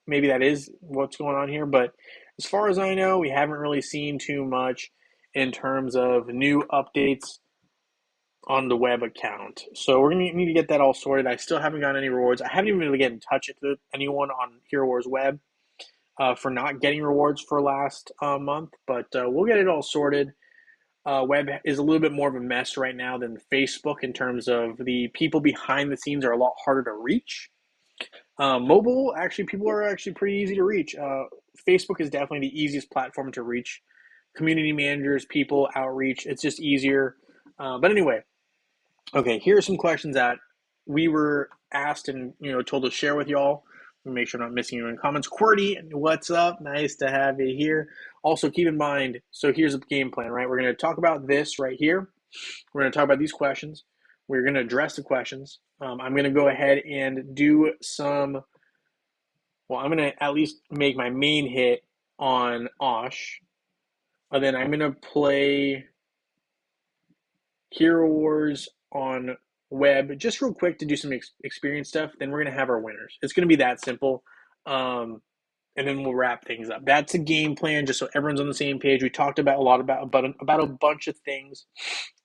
Maybe that is what's going on here. But as far as I know, we haven't really seen too much in terms of new updates on the web account. So we're going to need to get that all sorted. I still haven't gotten any rewards. I haven't even been able to get in touch with anyone on Hero Wars Web for not getting rewards for last month. But we'll get it all sorted. Web is a little bit more of a mess right now than Facebook in terms of the people behind the scenes are a lot harder to reach. Mobile, actually, people are actually pretty easy to reach. Facebook is definitely the easiest platform to reach. Community managers, people, outreach, it's just easier. But anyway, okay, here are some questions that we were asked and told to share with y'all. Make sure I'm not missing you in comments. QWERTY, what's up? Nice to have you here. Also, keep in mind, so here's the game plan, right? We're going to talk about this right here. We're going to talk about these questions. We're going to address the questions. I'm going to go ahead and do some, well, I'm going to at least make my main hit on Osh. And then I'm going to play Hero Wars on web just real quick to do some experience stuff. Then we're going to have our winners. It's going to be that simple. And then we'll wrap things up. That's a game plan, just so everyone's on the same page. We talked about a bunch of things.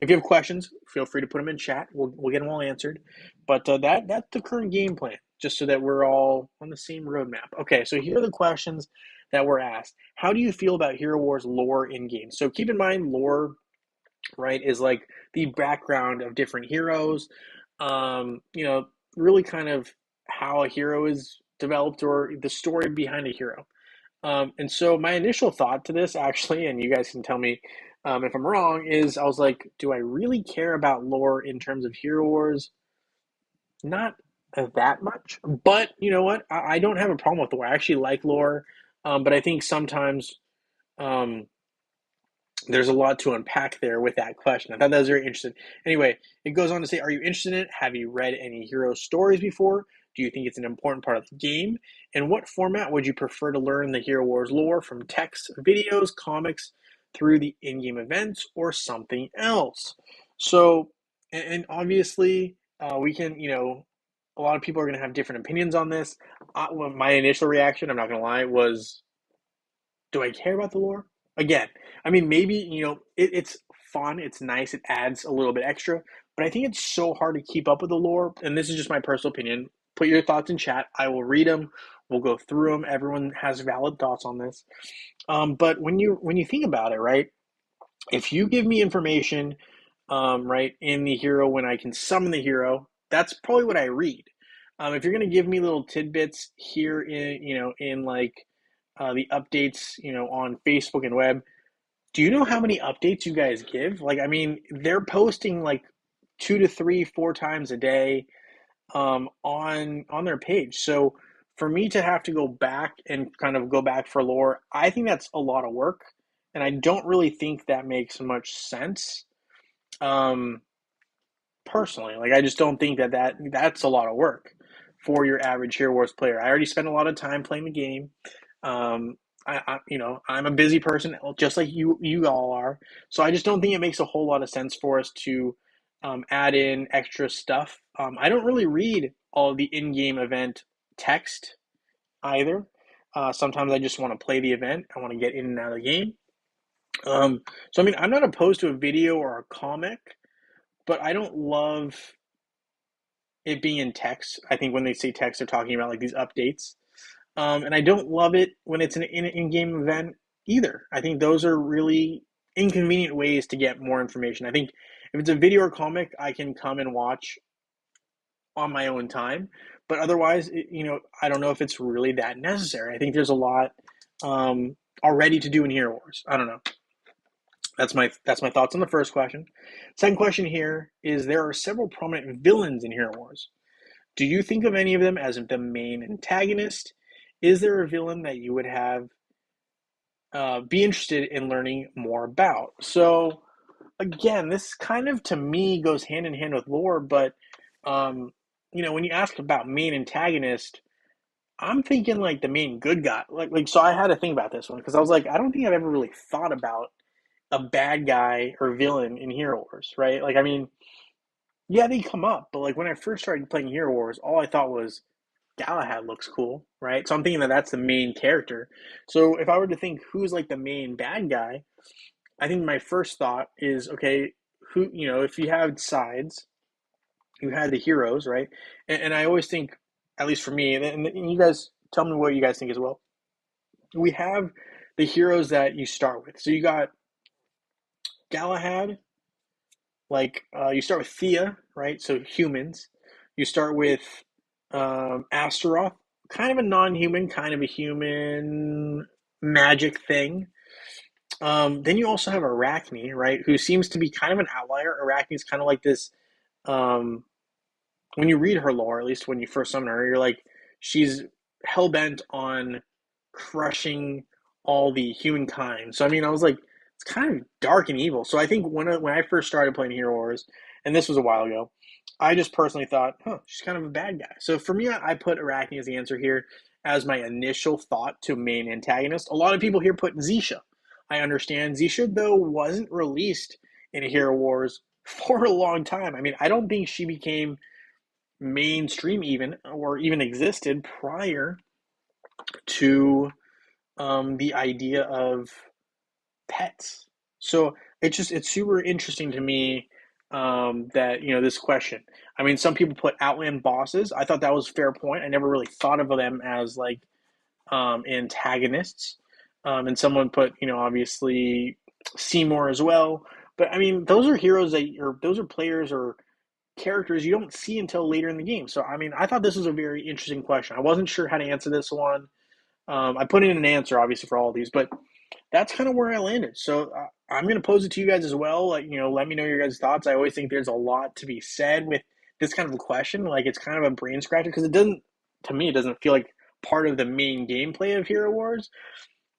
If you have questions, feel free to put them in chat. We'll get them all answered. But that's the current game plan, just so that we're all on the same roadmap. Okay, so here are the questions that were asked. How do you feel about Hero Wars lore in game? So keep in mind, lore, right, is like the background of different heroes. Really kind of how a hero is developed or the story behind a hero. And so my initial thought to this, actually, and you guys can tell me if I'm wrong, is I was like, do I really care about lore in terms of Hero Wars? Not that much, but you know what? I don't have a problem with lore. I actually like lore, but I think sometimes um, there's a lot to unpack there with that question. I thought that was very interesting. Anyway, it goes on to say, are you interested in it? Have you read any hero stories before? Do you think it's an important part of the game? And what format would you prefer to learn the Hero Wars lore, from text, videos, comics, through the in-game events, or something else? So, and obviously, we can, a lot of people are going to have different opinions on this. Well, my initial reaction, I'm not going to lie, was, do I care about the lore? Again, I mean, maybe, it's fun, it's nice, it adds a little bit extra, but I think it's so hard to keep up with the lore. And this is just my personal opinion. Put your thoughts in chat. I will read them. We'll go through them. Everyone has valid thoughts on this. But when you think about it, right? If you give me information, right, in the hero when I can summon the hero, that's probably what I read. If you're going to give me little tidbits here in like the updates, on Facebook and web, do you know how many updates you guys give? Like, I mean, they're posting like 2 to 3, 4 times a day, on their page. So for me to have to go back and kind of go back for lore, I think that's a lot of work, and I don't really think that makes much sense. Um, Personally, like I just don't think that's a lot of work for your average Hero Wars player. I already spent a lot of time playing the game. Um, I'm a busy person, just like you all are. So I just don't think it makes a whole lot of sense for us to add in extra stuff. I don't really read all of the in-game event text either. Sometimes I just want to play the event. I want to get in and out of the game. So I mean, I'm not opposed to a video or a comic, but I don't love it being in text. I think when they say text, they're talking about like these updates. And I don't love it when it's an in-game event either. I think those are really inconvenient ways to get more information. I think if it's a video or comic, I can come and watch on my own time. But otherwise, I don't know if it's really that necessary. I think there's a lot already to do in Hero Wars. I don't know. That's my thoughts on the first question. Second question here is: there are several prominent villains in Hero Wars. Do you think of any of them as the main antagonist? Is there a villain that you would have be interested in learning more about? So again, this kind of to me goes hand in hand with lore, but um, when you ask about main antagonist, I'm thinking like the main good guy. Like so I had to think about this one because I was like, I don't think I've ever really thought about a bad guy or villain in Hero Wars, right? Like I mean, yeah, they come up, but like when I first started playing Hero Wars, all I thought was Galahad looks cool, right? So I'm thinking that that's the main character. So if I were to think who's like the main bad guy, I think my first thought is okay, who if you had sides, you had the heroes, right? And I always think, at least for me, and you guys tell me what you guys think as well. We have the heroes that you start with. So you got Galahad, like you start with Thea, right? So humans. You start with Astaroth, kind of a non-human, kind of a human magic thing. Then you also have Arachne, right? Who seems to be kind of an outlier. Arachne is kind of like this. Um, when you read her lore, at least when you first summon her, you're like, she's hell bent on crushing all the humankind. So I mean, I was like, it's kind of dark and evil. So I think when I first started playing Hero Wars, and this was a while ago, I just personally thought, huh, she's kind of a bad guy. So for me, I put Arachne as the answer here as my initial thought to main antagonist. A lot of people here put Zisha. I understand Zisha though wasn't released in Hero Wars for a long time. I mean, I don't think she became mainstream even or even existed prior to the idea of pets. So it's super interesting to me that this question. I mean, some people put Outland bosses. I thought that was a fair point. I never really thought of them as like antagonists. And someone put obviously Seymour as well. But I mean, those are heroes or those are players or characters you don't see until later in the game. So, I mean, I thought this was a very interesting question. I wasn't sure how to answer this one. I put in an answer, obviously, for all of these, but that's kind of where I landed. So, I'm going to pose it to you guys as well. Like, let me know your guys' thoughts. I always think there's a lot to be said with this kind of a question. Like, it's kind of a brain scratcher because to me, it doesn't feel like part of the main gameplay of Hero Wars.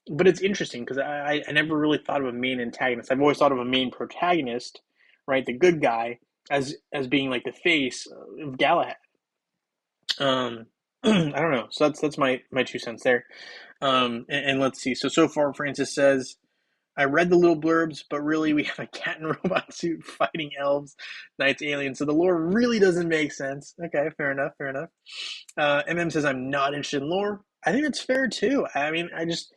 But it's interesting because I never really thought of a main antagonist. I've always thought of a main protagonist, right? The good guy, as being like the face of Galahad. I don't know. So that's my 2 cents there. And let's see. So far, Francis says, I read the little blurbs, but really we have a cat and robot suit fighting elves, knights, aliens. So the lore really doesn't make sense. Okay, fair enough, fair enough. MM says I'm not interested in lore. I think it's fair too. I mean, I just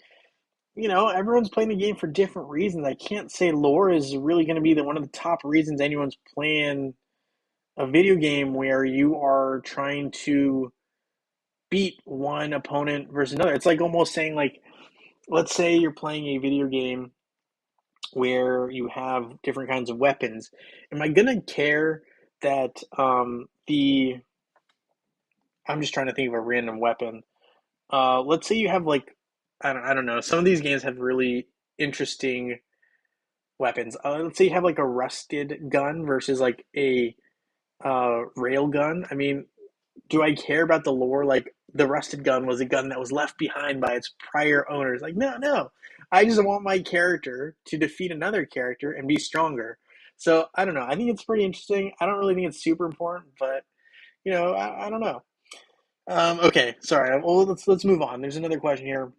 everyone's playing the game for different reasons. I can't say lore is really going to be one of the top reasons anyone's playing a video game where you are trying to beat one opponent versus another. It's like almost saying like, let's say you're playing a video game where you have different kinds of weapons. Am I gonna care that the I'm just trying to think of a random weapon. Let's say you have like I don't know. Some of these games have really interesting weapons. Let's say you have like a rusted gun versus like a rail gun. I mean, do I care about the lore? Like the rusted gun was a gun that was left behind by its prior owners. Like no, no. I just want my character to defeat another character and be stronger. So I don't know. I think it's pretty interesting. I don't really think it's super important, but I don't know. Okay, sorry. Well, let's move on. There's another question here.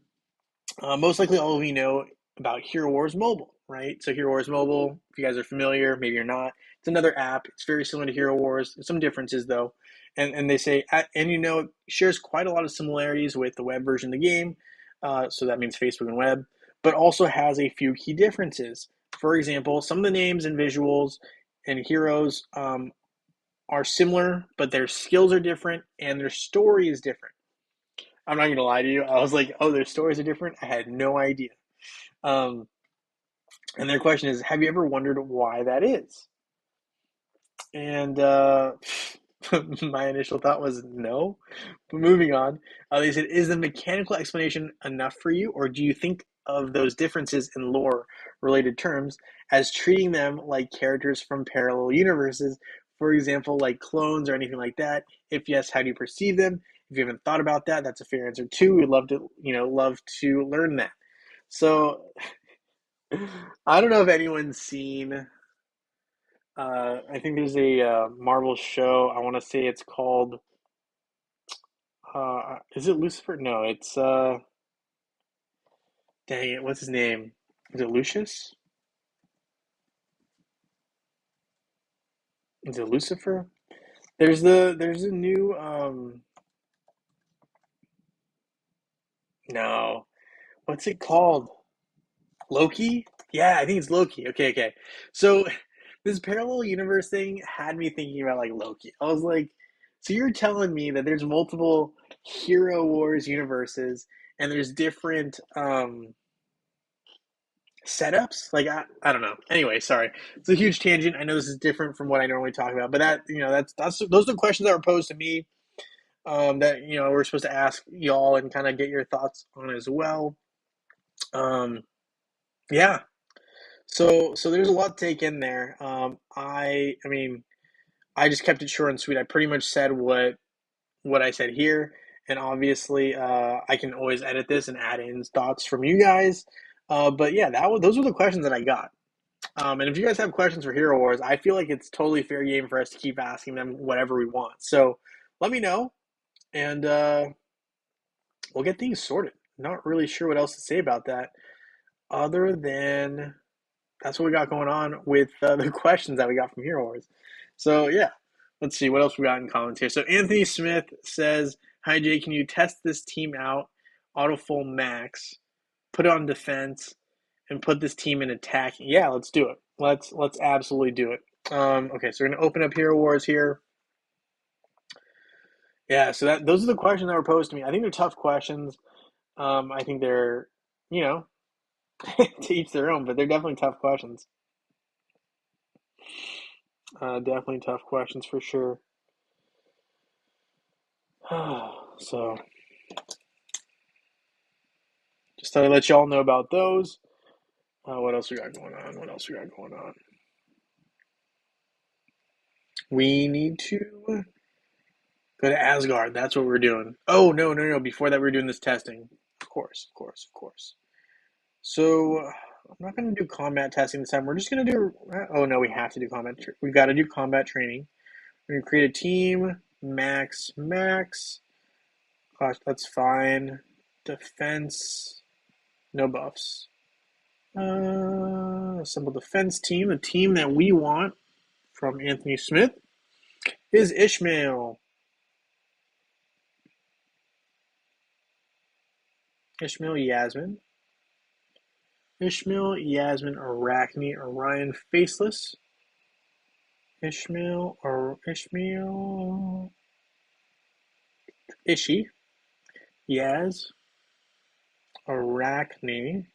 Most likely, all of you know about Hero Wars Mobile, right? So Hero Wars Mobile, if you guys are familiar, maybe you're not. It's another app. It's very similar to Hero Wars. There's some differences though, and they say and it shares quite a lot of similarities with the web version of the game. So that means Facebook and web, but also has a few key differences. For example, some of the names and visuals and heroes are similar, but their skills are different and their story is different. I'm not gonna lie to you. I was like, oh, their stories are different. I had no idea. Um, and their question is, have you ever wondered why that is? And my initial thought was no. But moving on, they said, is the mechanical explanation enough for you, or do you think of those differences in lore related terms as treating them like characters from parallel universes, for example, like clones or anything like that? If yes, how do you perceive them? If you haven't thought about that, that's a fair answer too. We'd love to learn that. So I don't know if anyone's seen. I think there's a Marvel show. I want to say it's called. Is it Lucifer? No, it's. Dang it! What's his name? Is it Lucius? Is it Lucifer? There's a new. No, what's it called? Loki? Yeah, I think it's Loki. Okay, okay. So this parallel universe thing had me thinking about like Loki. I was like, so you're telling me that there's multiple Hero Wars universes and there's different setups? Like I don't know. Anyway, sorry. It's a huge tangent. I know this is different from what I normally talk about, but that's those are the questions that were posed to me that we're supposed to ask y'all and kind of get your thoughts on as well. Um yeah, so there's a lot to take in there. I mean, I just kept it short and sweet. I pretty much said what I said here, and obviously, I can always edit this and add in thoughts from you guys. But yeah, those were the questions that I got. And if you guys have questions for Hero Wars, I feel like it's totally fair game for us to keep asking them whatever we want. So let me know, and we'll get things sorted. Not really sure what else to say about that, other than that's what we got going on with the questions that we got from Hero Wars. So yeah, let's see what else we got in comments here. So Anthony Smith says, "Hi Jay, can you test this team out? Auto full max, put it on defense, and put this team in attack." Yeah, let's do it. Let's absolutely do it. Okay, so we're gonna open up Hero Wars here. Yeah, so those are the questions that were posed to me. I think they're tough questions. I think they're you know to each their own, but they're definitely tough questions. Definitely tough questions for sure. So, just thought I'd let y'all know about those. What else we got going on? What else we got going on? We need to go to Asgard. That's what we're doing. Oh, no, no, no. Before that, we're doing this testing. Of course, of course, of course. So, I'm not going to do combat testing this time. We're just going to do. Oh, no, we have to do combat. We've got to do combat training. We're going to create a team. Max, Max. Clash, that's fine. Defense, no buffs. Assemble defense team. The team that we want from Anthony Smith is Ishmael. Ishmael Yasmin. Ishmael, Yasmin, Arachne, Orion, Faceless. Ishmael, or Ishmael, Ishi, Yaz, Arachne.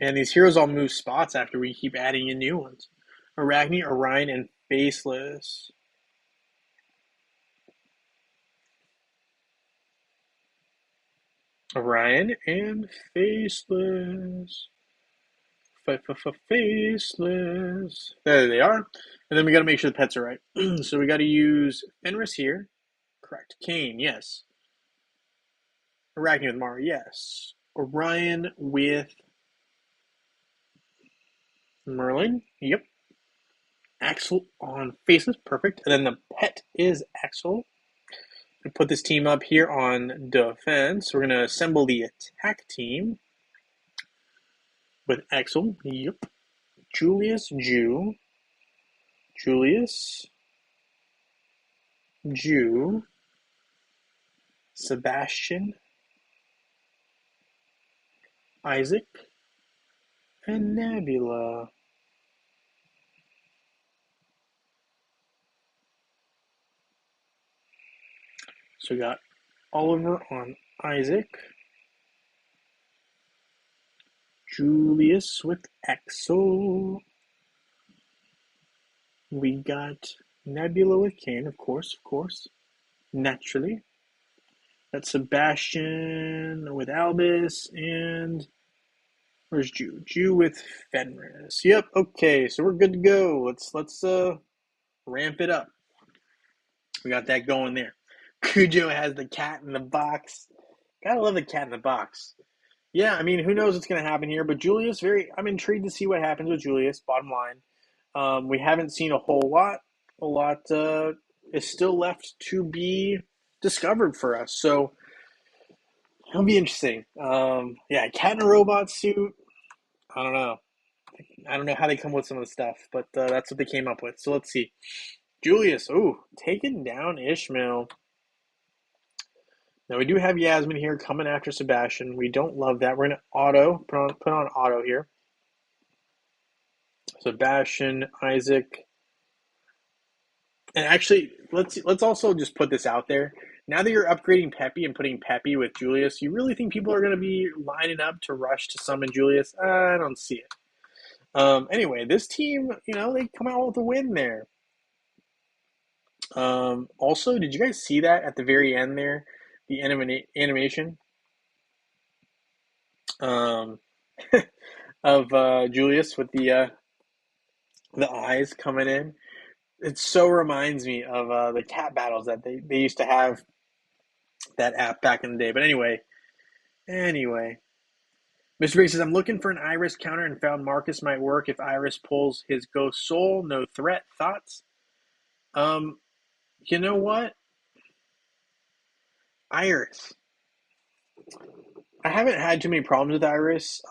And these heroes all move spots after we keep adding in new ones. Arachne, Orion, and Faceless. Orion and Faceless. Faceless. There they are. And then we got to make sure the pets are right. So we got to use Fenris here. Correct. Kane, yes. Arachne with Mara, yes. Orion with Merlin, yep. Axel on Faceless, perfect. And then the pet is Axel. We put this team up here on defense. We're going to assemble the attack team with Axel, yep. Julius, Julius, Sebastian, Isaac, and Nebula. So we got Oliver on Isaac, Julius with Axel. We got Nebula with Kane, of course, naturally. That's Sebastian with Albus, and where's Jew? Jew with Fenris. Yep. Okay, so we're good to go. Let's ramp it up. We got that going there. Cujo has the cat in the box. Gotta love the cat in the box. Yeah, I mean, who knows what's gonna happen here? But Julius, I'm intrigued to see what happens with Julius. Bottom line, we haven't seen a whole lot. A lot is still left to be discovered for us. So it'll be interesting. Yeah, cat in a robot suit. I don't know. I don't know how they come with some of the stuff, but that's what they came up with. So let's see. Julius, taking down Ishmael. Now we do have Yasmin here coming after Sebastian. We don't love that. We're gonna put on auto here. Sebastian, Isaac, and actually let's also just put this out there. Now that you're upgrading Peppy and putting Peppy with Julius, you really think people are going to be lining up to rush to summon Julius? I don't see it. Anyway, this team, they come out with a win there. Also, did you guys see that at the very end there? The animation um, of Julius with the eyes coming in. It so reminds me of the cat battles that they used to have that app back in the day. But anyway. Mr. Briggs says, I'm looking for an Iris counter and found Marcus might work if Iris pulls his Ghost Soul. No threat. Thoughts? You know what? Iris. I haven't had too many problems with Iris,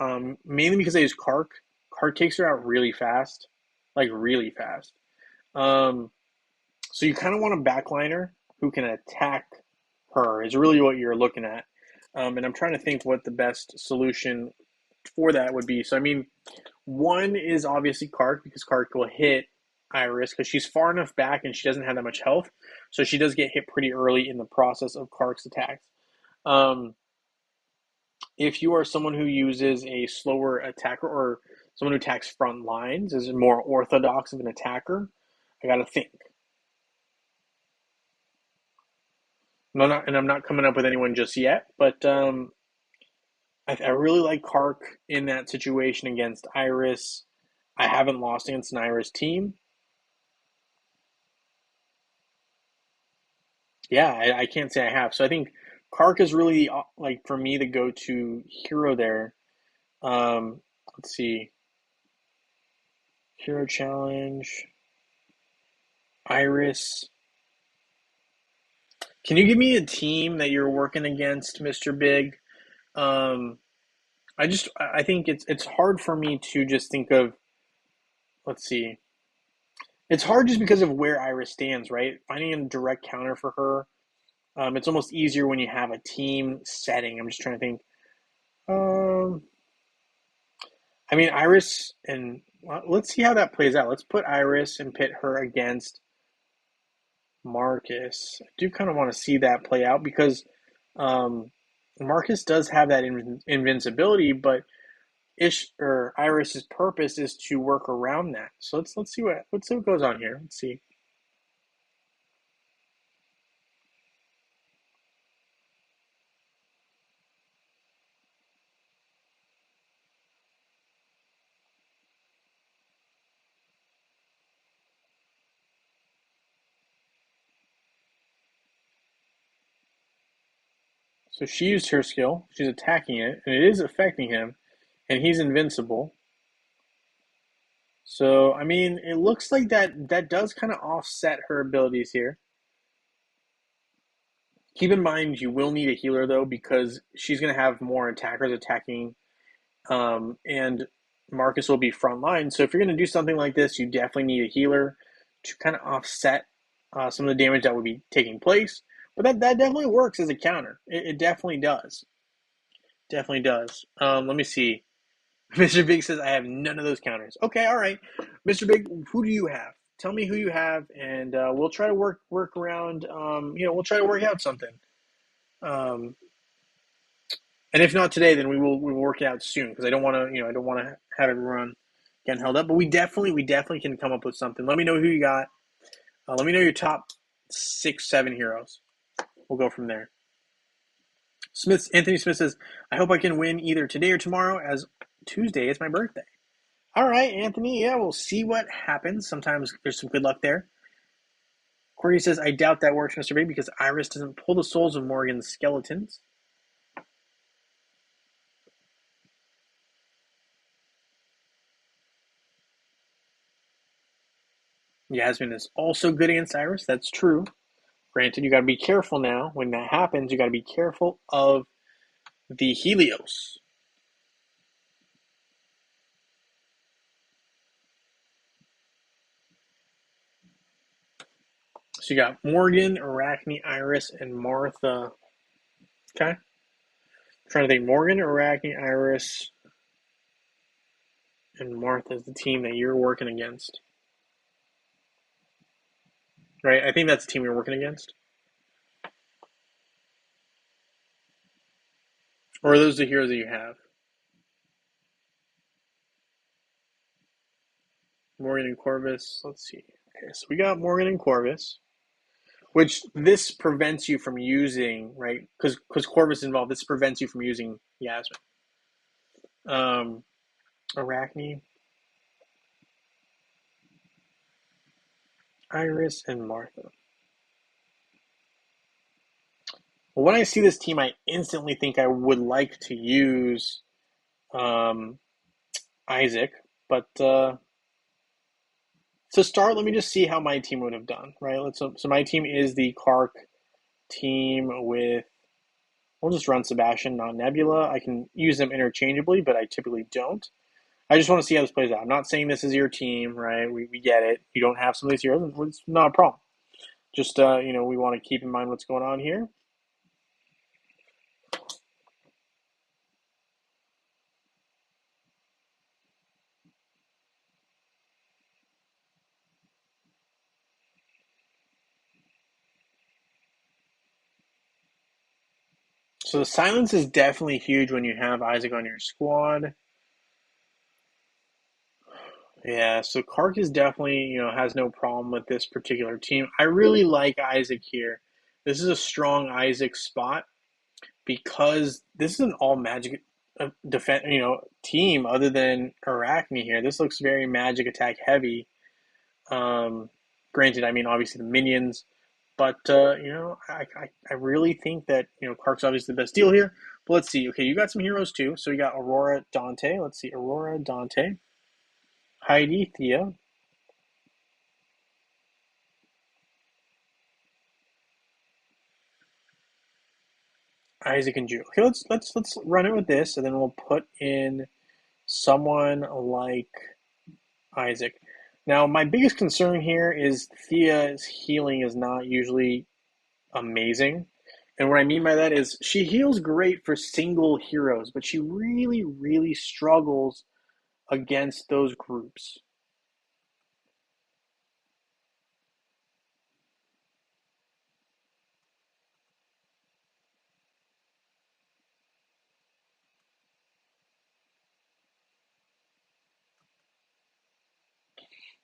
mainly because I use Kark. Kark takes her out really fast. Like, really fast. So you kind of want a backliner who can attack her is really what you're looking at. And I'm trying to think what the best solution for that would be. So, I mean, one is obviously Kark, because Kark will hit Iris because she's far enough back and she doesn't have that much health. So she does get hit pretty early in the process of Kark's attacks. If you are someone who uses a slower attacker or someone who attacks front lines, is more orthodox of an attacker, I got to think. I'm not coming up with anyone just yet, but I really like Kark in that situation against Iris. I haven't lost against an Iris team. Yeah, I can't say I have. So I think Kark is really, like, for me, the go-to hero there. Let's see. Hero Challenge. Iris. Can you give me a team that you're working against, Mr. Big? Um, I think it's hard for me to just think of. Let's see. It's hard just because of where Iris stands, right? Finding a direct counter for her. It's almost easier when you have a team setting. I'm just trying to think. Um, I mean, Iris and well, let's see how that plays out. Let's put Iris and pit her against Marcus. I do kind of want to see that play out because um, Marcus does have that invincibility, but Ish or Iris's purpose is to work around that. So let's see what goes on here. Let's see. So she used her skill. She's attacking it, and it is affecting him, and he's invincible. So I mean, it looks like that does kind of offset her abilities here. Keep in mind, you will need a healer though because she's going to have more attackers attacking, and Marcus will be front line. So if you're going to do something like this, you definitely need a healer to kind of offset some of the damage that would be taking place. But that definitely works as a counter. It definitely does. Definitely does. Let me see. Mr. Big says I have none of those counters. Okay, all right. Mr. Big, who do you have? Tell me who you have, and we'll try to work around. We'll try to work out something. Um, and if not today, then we will work it out soon because I don't want to have everyone getting held up. But we definitely can come up with something. Let me know who you got. Let me know your top 6, 7 heroes. We'll go from there. Anthony Smith says, I hope I can win either today or tomorrow, as Tuesday is my birthday. All right, Anthony. Yeah, we'll see what happens. Sometimes there's some good luck there. Courtney says, I doubt that works, Mr. Big, because Iris doesn't pull the souls of Morgan's skeletons. Yasmin is also good against Iris. That's true. Granted, you got to be careful now. When that happens, you got to be careful of the Helios. So you got Morgan, Arachne, Iris, and Martha. Okay. I'm trying to think. Morgan, Arachne, Iris, and Martha is the team that you're working against. Right? I think that's the team you're working against. Or are those the heroes that you have? Morgan and Corvus. Let's see. Okay, so we got Morgan and Corvus, which this prevents you from using, right? Because Corvus is involved, this prevents you from using Yasmin. Arachne, Iris, and Martha. Well, when I see this team, I instantly think I would like to use um, Isaac, but to start, let me just see how my team would have done, right? So my team is the Kark team with. We'll just run Sebastian, not Nebula. I can use them interchangeably, but I typically don't. I just want to see how this plays out. I'm not saying this is your team, right? We get it. You don't have some of these heroes. It's not a problem. Just, we want to keep in mind what's going on here. So the silence is definitely huge when you have Isaac on your squad. Yeah, so Kark is definitely, has no problem with this particular team. I really like Isaac here. This is a strong Isaac spot because this is an all magic defense, team other than Arachne here. This looks very magic attack heavy. Um, Granted, I mean obviously the minions, but I really think that Kark's obviously the best deal here. But let's see. Okay, you got some heroes too. So you got Aurora, Dante. Let's see, Aurora, Dante. Heidi, Thea, Isaac, and Jew. Okay, let's run it with this, and then we'll put in someone like Isaac. Now, my biggest concern here is Thea's healing is not usually amazing. And what I mean by that is she heals great for single heroes, but she really, really struggles against those groups.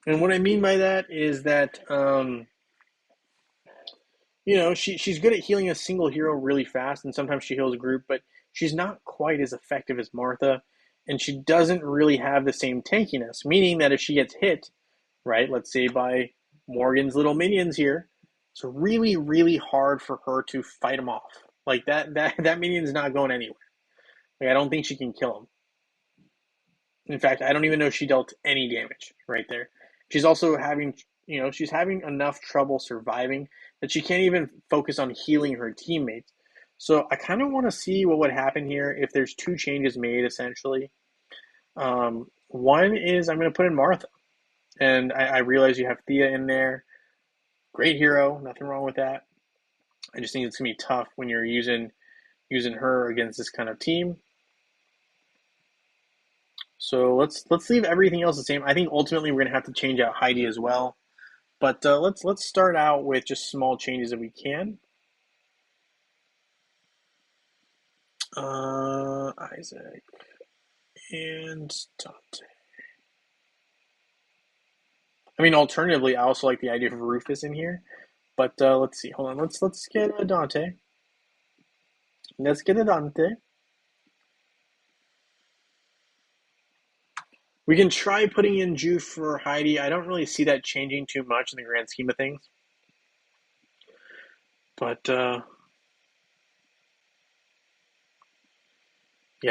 And what I mean by that is that she's good at healing a single hero really fast, and sometimes she heals a group, but she's not quite as effective as Martha, and she doesn't really have the same tankiness. Meaning that if she gets hit, right, let's say by Morgan's little minions here, it's really, really hard for her to fight them off. Like that minion's not going anywhere. Like I don't think she can kill him. In fact, I don't even know if she dealt any damage right there. She's also having, she's having enough trouble surviving that she can't even focus on healing her teammates. So I kind of want to see what would happen here if there's two changes made, essentially. One is I'm going to put in Martha. And I realize you have Thea in there. Great hero, nothing wrong with that. I just think it's going to be tough when you're using her against this kind of team. So let's leave everything else the same. I think ultimately we're gonna have to change out Heidi as well. But let's start out with just small changes if we can. Isaac and Dante. I mean, alternatively, I also like the idea of Rufus in here. But let's see. Hold on. Let's get a Dante. Let's get a Dante. We can try putting in Jew for Heidi. I don't really see that changing too much in the grand scheme of things. But yeah,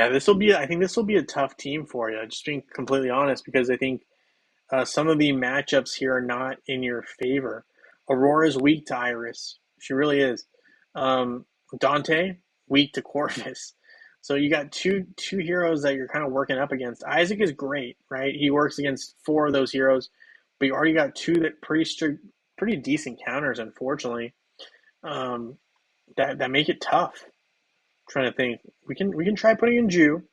I think this will be a tough team for you. Just being completely honest, because I think some of the matchups here are not in your favor. Aurora's weak to Iris. She really is. Um, Dante, weak to Corvus. So you got two heroes that you're kind of working up against. Isaac is great, right? He works against four of those heroes, but you already got two that pretty decent counters, unfortunately. Um, that make it tough. I'm trying to think, we can try putting in Jew,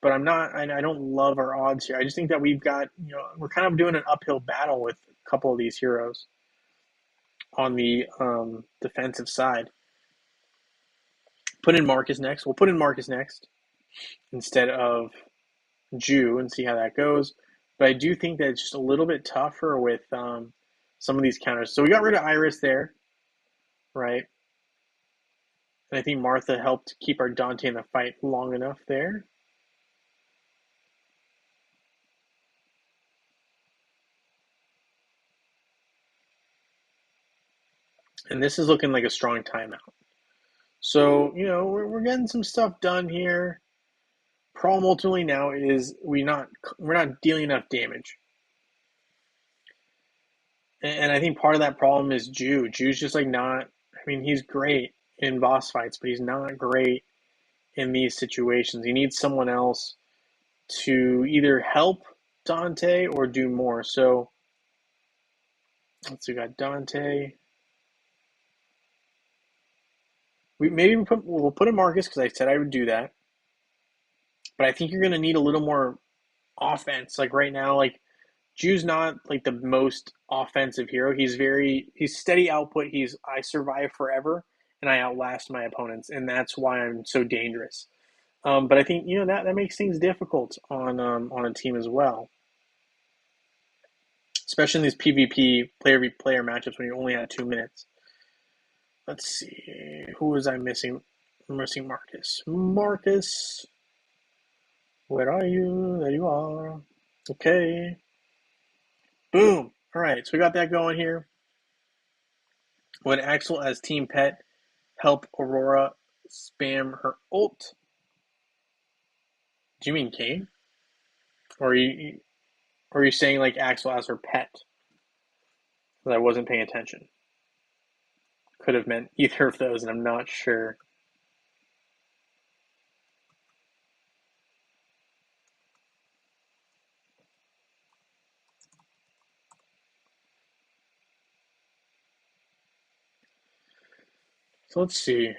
but I'm not. I don't love our odds here. I just think that we're kind of doing an uphill battle with a couple of these heroes on the defensive side. Put in Marcus next. We'll put in Marcus next instead of Jew and see how that goes. But I do think that it's just a little bit tougher with some of these counters. So we got rid of Iris there, right? And I think Martha helped keep our Dante in the fight long enough there. And this is looking like a strong timeout. So, we're getting some stuff done here. Problem ultimately now is we're not dealing enough damage. And I think part of that problem is Jew. Jew's just like not, I mean, he's great in boss fights, but he's not great in these situations. He needs someone else to either help Dante or do more. So let's see, we got Dante. We'll put in Marcus because I said I would do that. But I think you're gonna need a little more offense. Like right now, like Jew's not like the most offensive hero. He's steady output. I survive forever and I outlast my opponents, and that's why I'm so dangerous. But I think that makes things difficult on a team as well, especially in these PvP player v player matchups when you only have 2 minutes. Let's see, who was I missing? I'm missing Marcus. Marcus, where are you? There you are. Okay. Boom. All right, so we got that going here. When Axel as team pet help Aurora spam her ult. Do you mean Kane? Or you Or are you saying like Axel as her pet? Because I wasn't paying attention. Could have meant either of those, and I'm not sure. So let's see.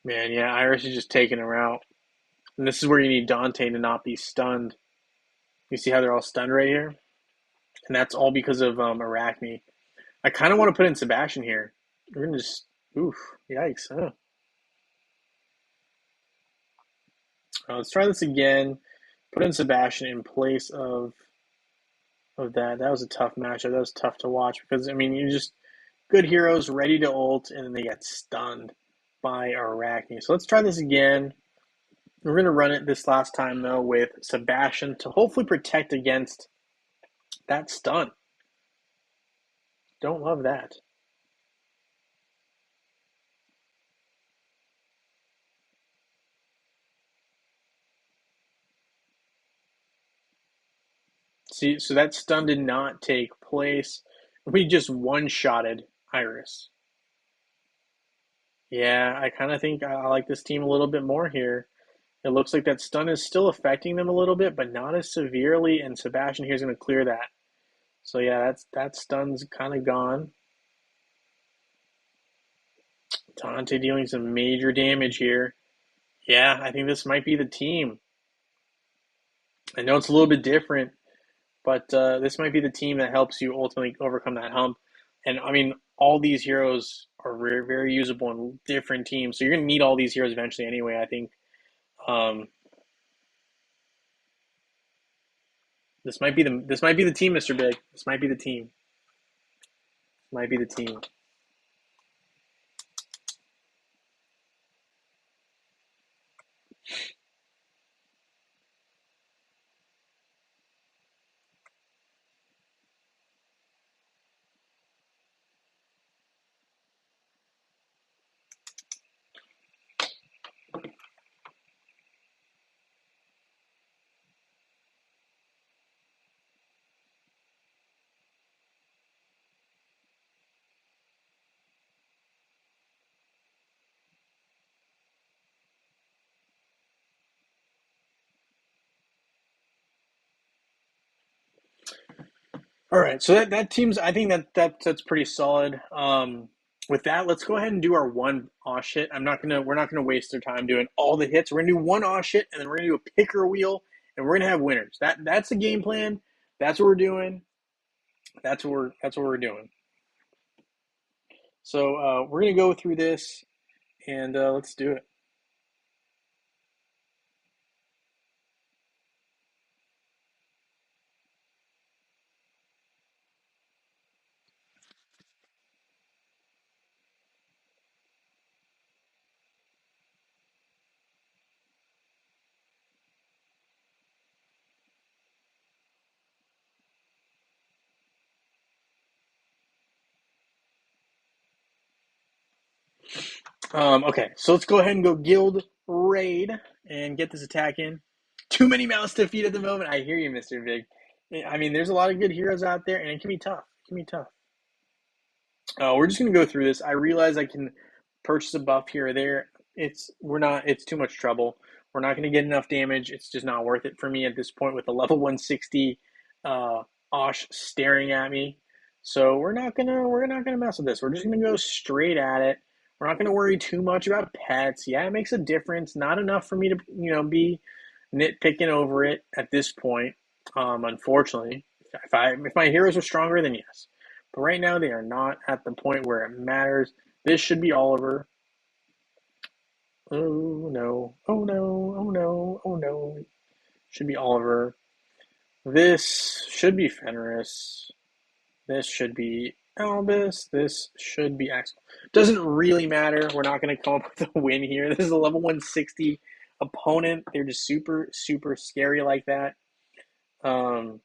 Man, yeah, Iris is just taking her out. And this is where you need Dante to not be stunned. You see how they're all stunned right here? And that's all because of Arachne. I kind of want to put in Sebastian here. We're going to just, oof, yikes. Huh? Let's try this again. Put in Sebastian in place of that. That was a tough matchup. That was tough to watch because, I mean, you just, good heroes ready to ult, and then they get stunned by Arachne. So let's try this again. We're going to run it this last time, though, with Sebastian to hopefully protect against that stun. Don't love that. See, so that stun did not take place. We just one-shotted Iris. Yeah, I kind of think I like this team a little bit more here. It looks like that stun is still affecting them a little bit, but not as severely, and Sebastian here is going to clear that. So yeah, that stun's kind of gone. Dante dealing some major damage here. Yeah, I think this might be the team. I know it's a little bit different, but this might be the team that helps you ultimately overcome that hump. And I mean, all these heroes are very, very usable in different teams, so you're going to need all these heroes eventually anyway. I think um, this might be the team, Mr. Big. This might be the team. Might be the team. All right, so that team's. I think that's pretty solid. With that, let's go ahead and do our one Osh hit. We're not gonna waste their time doing all the hits. We're gonna do one Osh hit, and then we're gonna do a picker wheel, and we're gonna have winners. That's the game plan. That's what we're doing. That's what we're doing. So we're gonna go through this, and let's do it. Okay, so let's go ahead and go guild raid and get this attack in. Too many mouths to feed at the moment. I hear you, Mr. Big. I mean, there's a lot of good heroes out there, and it can be tough. It can be tough. We're just gonna go through this. I realize I can purchase a buff here or there. It's too much trouble. We're not gonna get enough damage. It's just not worth it for me at this point with the level 160 Osh staring at me. So we're not gonna mess with this. We're just gonna go straight at it. We're not gonna worry too much about pets. Yeah, it makes a difference. Not enough for me to be nitpicking over it at this point. Unfortunately, if my heroes were stronger, then yes. But right now, they are not at the point where it matters. This should be Oliver. Oh no! Oh no! Oh no! Oh no! Should be Oliver. This should be Fenris. This should be Albus. This should be Axel. Doesn't really matter. We're not going to come up with a win here. This is a level 160 opponent. They're just super, super scary like that. But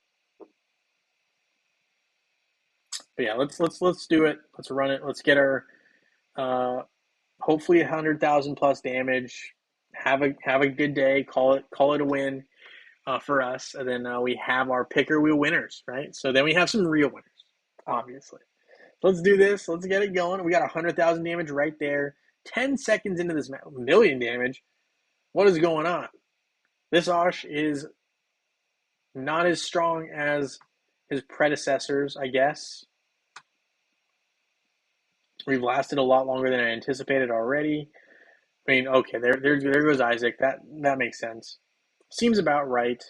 yeah, let's do it. Let's run it. Let's get our hopefully 100,000 plus damage. Have a good day. Call it a win. for us. And then we have our picker wheel winners, right? So then we have some real winners, obviously. So let's do this. Let's get it going. We got 100,000 damage right there. 10 seconds into this million damage. What is going on? This Osh is not as strong as his predecessors, I guess. We've lasted a lot longer than I anticipated already. I mean, okay, there goes Isaac. That makes sense. Seems about right.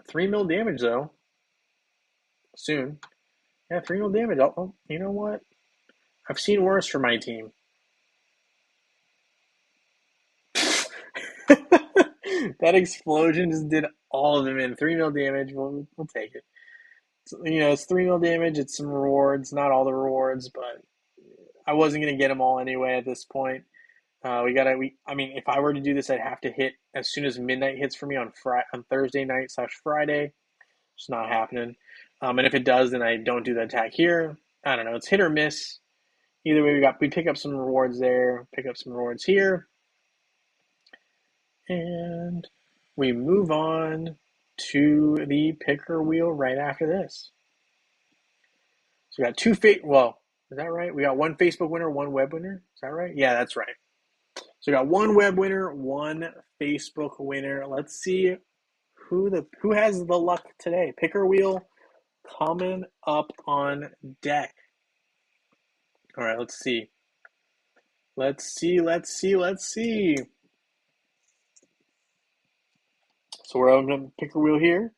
3 mil damage though. Soon. Yeah, 3 mil damage. Oh, you know what? I've seen worse for my team. That explosion just did all of them in 3 mil damage. We'll take it. It's 3 mil damage. It's some rewards, not all the rewards, but I wasn't gonna get them all anyway at this point. I mean, if I were to do this, I'd have to hit as soon as midnight hits for me on Thursday night / Friday. It's not happening. And if it does, then I don't do the attack here. I don't know. It's hit or miss. Either way, we pick up some rewards there, pick up some rewards here, and we move on to the picker wheel right after this. So we got two well, is that right? We got one Facebook winner, one web winner. Is that right? Yeah, that's right. So we got one web winner, one Facebook winner. Let's see who has the luck today. Picker wheel coming up on deck. All right, let's see. Let's see. So we're on the picker wheel here.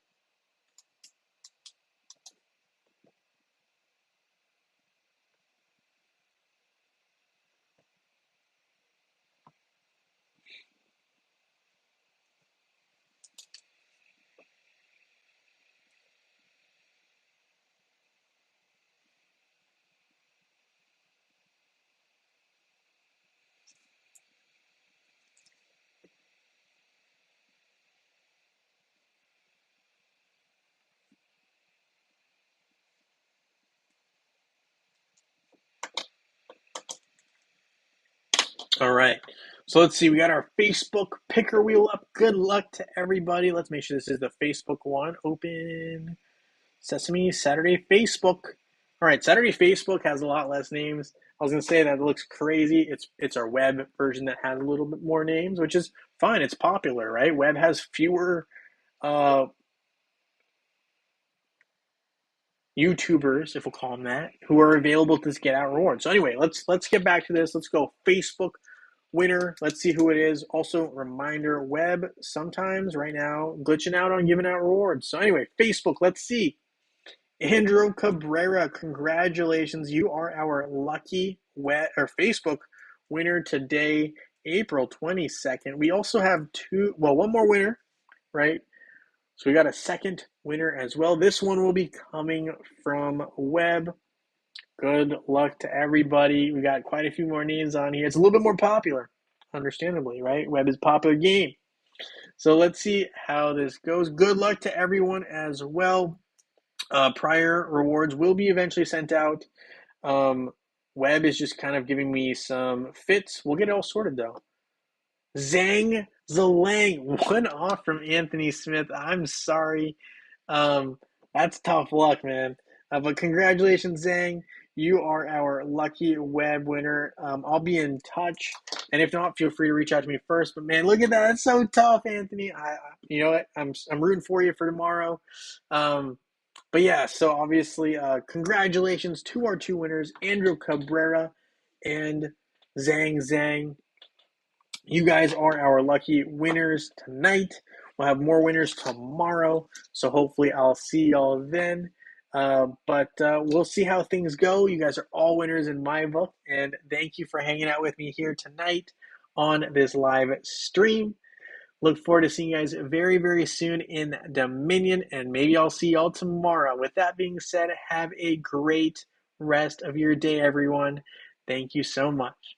All right. So let's see. We got our Facebook picker wheel up. Good luck to everybody. Let's make sure this is the Facebook one. Open Sesame Saturday Facebook. All right. Saturday Facebook has a lot less names. I was gonna say that it looks crazy. It's our web version that has a little bit more names, which is fine. It's popular, right? Web has fewer YouTubers, if we'll call them that, who are available to get out rewards. So anyway, let's get back to this. Let's go Facebook winner. Let's see who it is. Also, reminder, web sometimes right now glitching out on giving out rewards. So anyway, Facebook, let's see. Andrew Cabrera, congratulations. You are our lucky Facebook winner today, April 22nd. We also have one more winner, right? So we got a second winner as well. This one will be coming from web. Good luck to everybody. We got quite a few more names on here. It's a little bit more popular, understandably, right? Web is a popular game. So let's see how this goes. Good luck to everyone as well. Prior rewards will be eventually sent out. Web is just kind of giving me some fits. We'll get it all sorted though. Zhang Zelang, one off from Anthony Smith. I'm sorry. That's tough luck, man. But congratulations, Zhang. You are our lucky web winner. I'll be in touch, and if not, feel free to reach out to me first. But man, look at that. That's so tough, Anthony. You know what? I'm rooting for you for tomorrow. But yeah, so obviously, congratulations to our two winners, Andrew Cabrera and Zhang. You guys are our lucky winners tonight. We'll have more winners tomorrow, so hopefully I'll see y'all then. But we'll see how things go. You guys are all winners in my book, and thank you for hanging out with me here tonight on this live stream. Look forward to seeing you guys very, very soon in Dominion, and maybe I'll see y'all tomorrow. With that being said, have a great rest of your day, everyone. Thank you so much.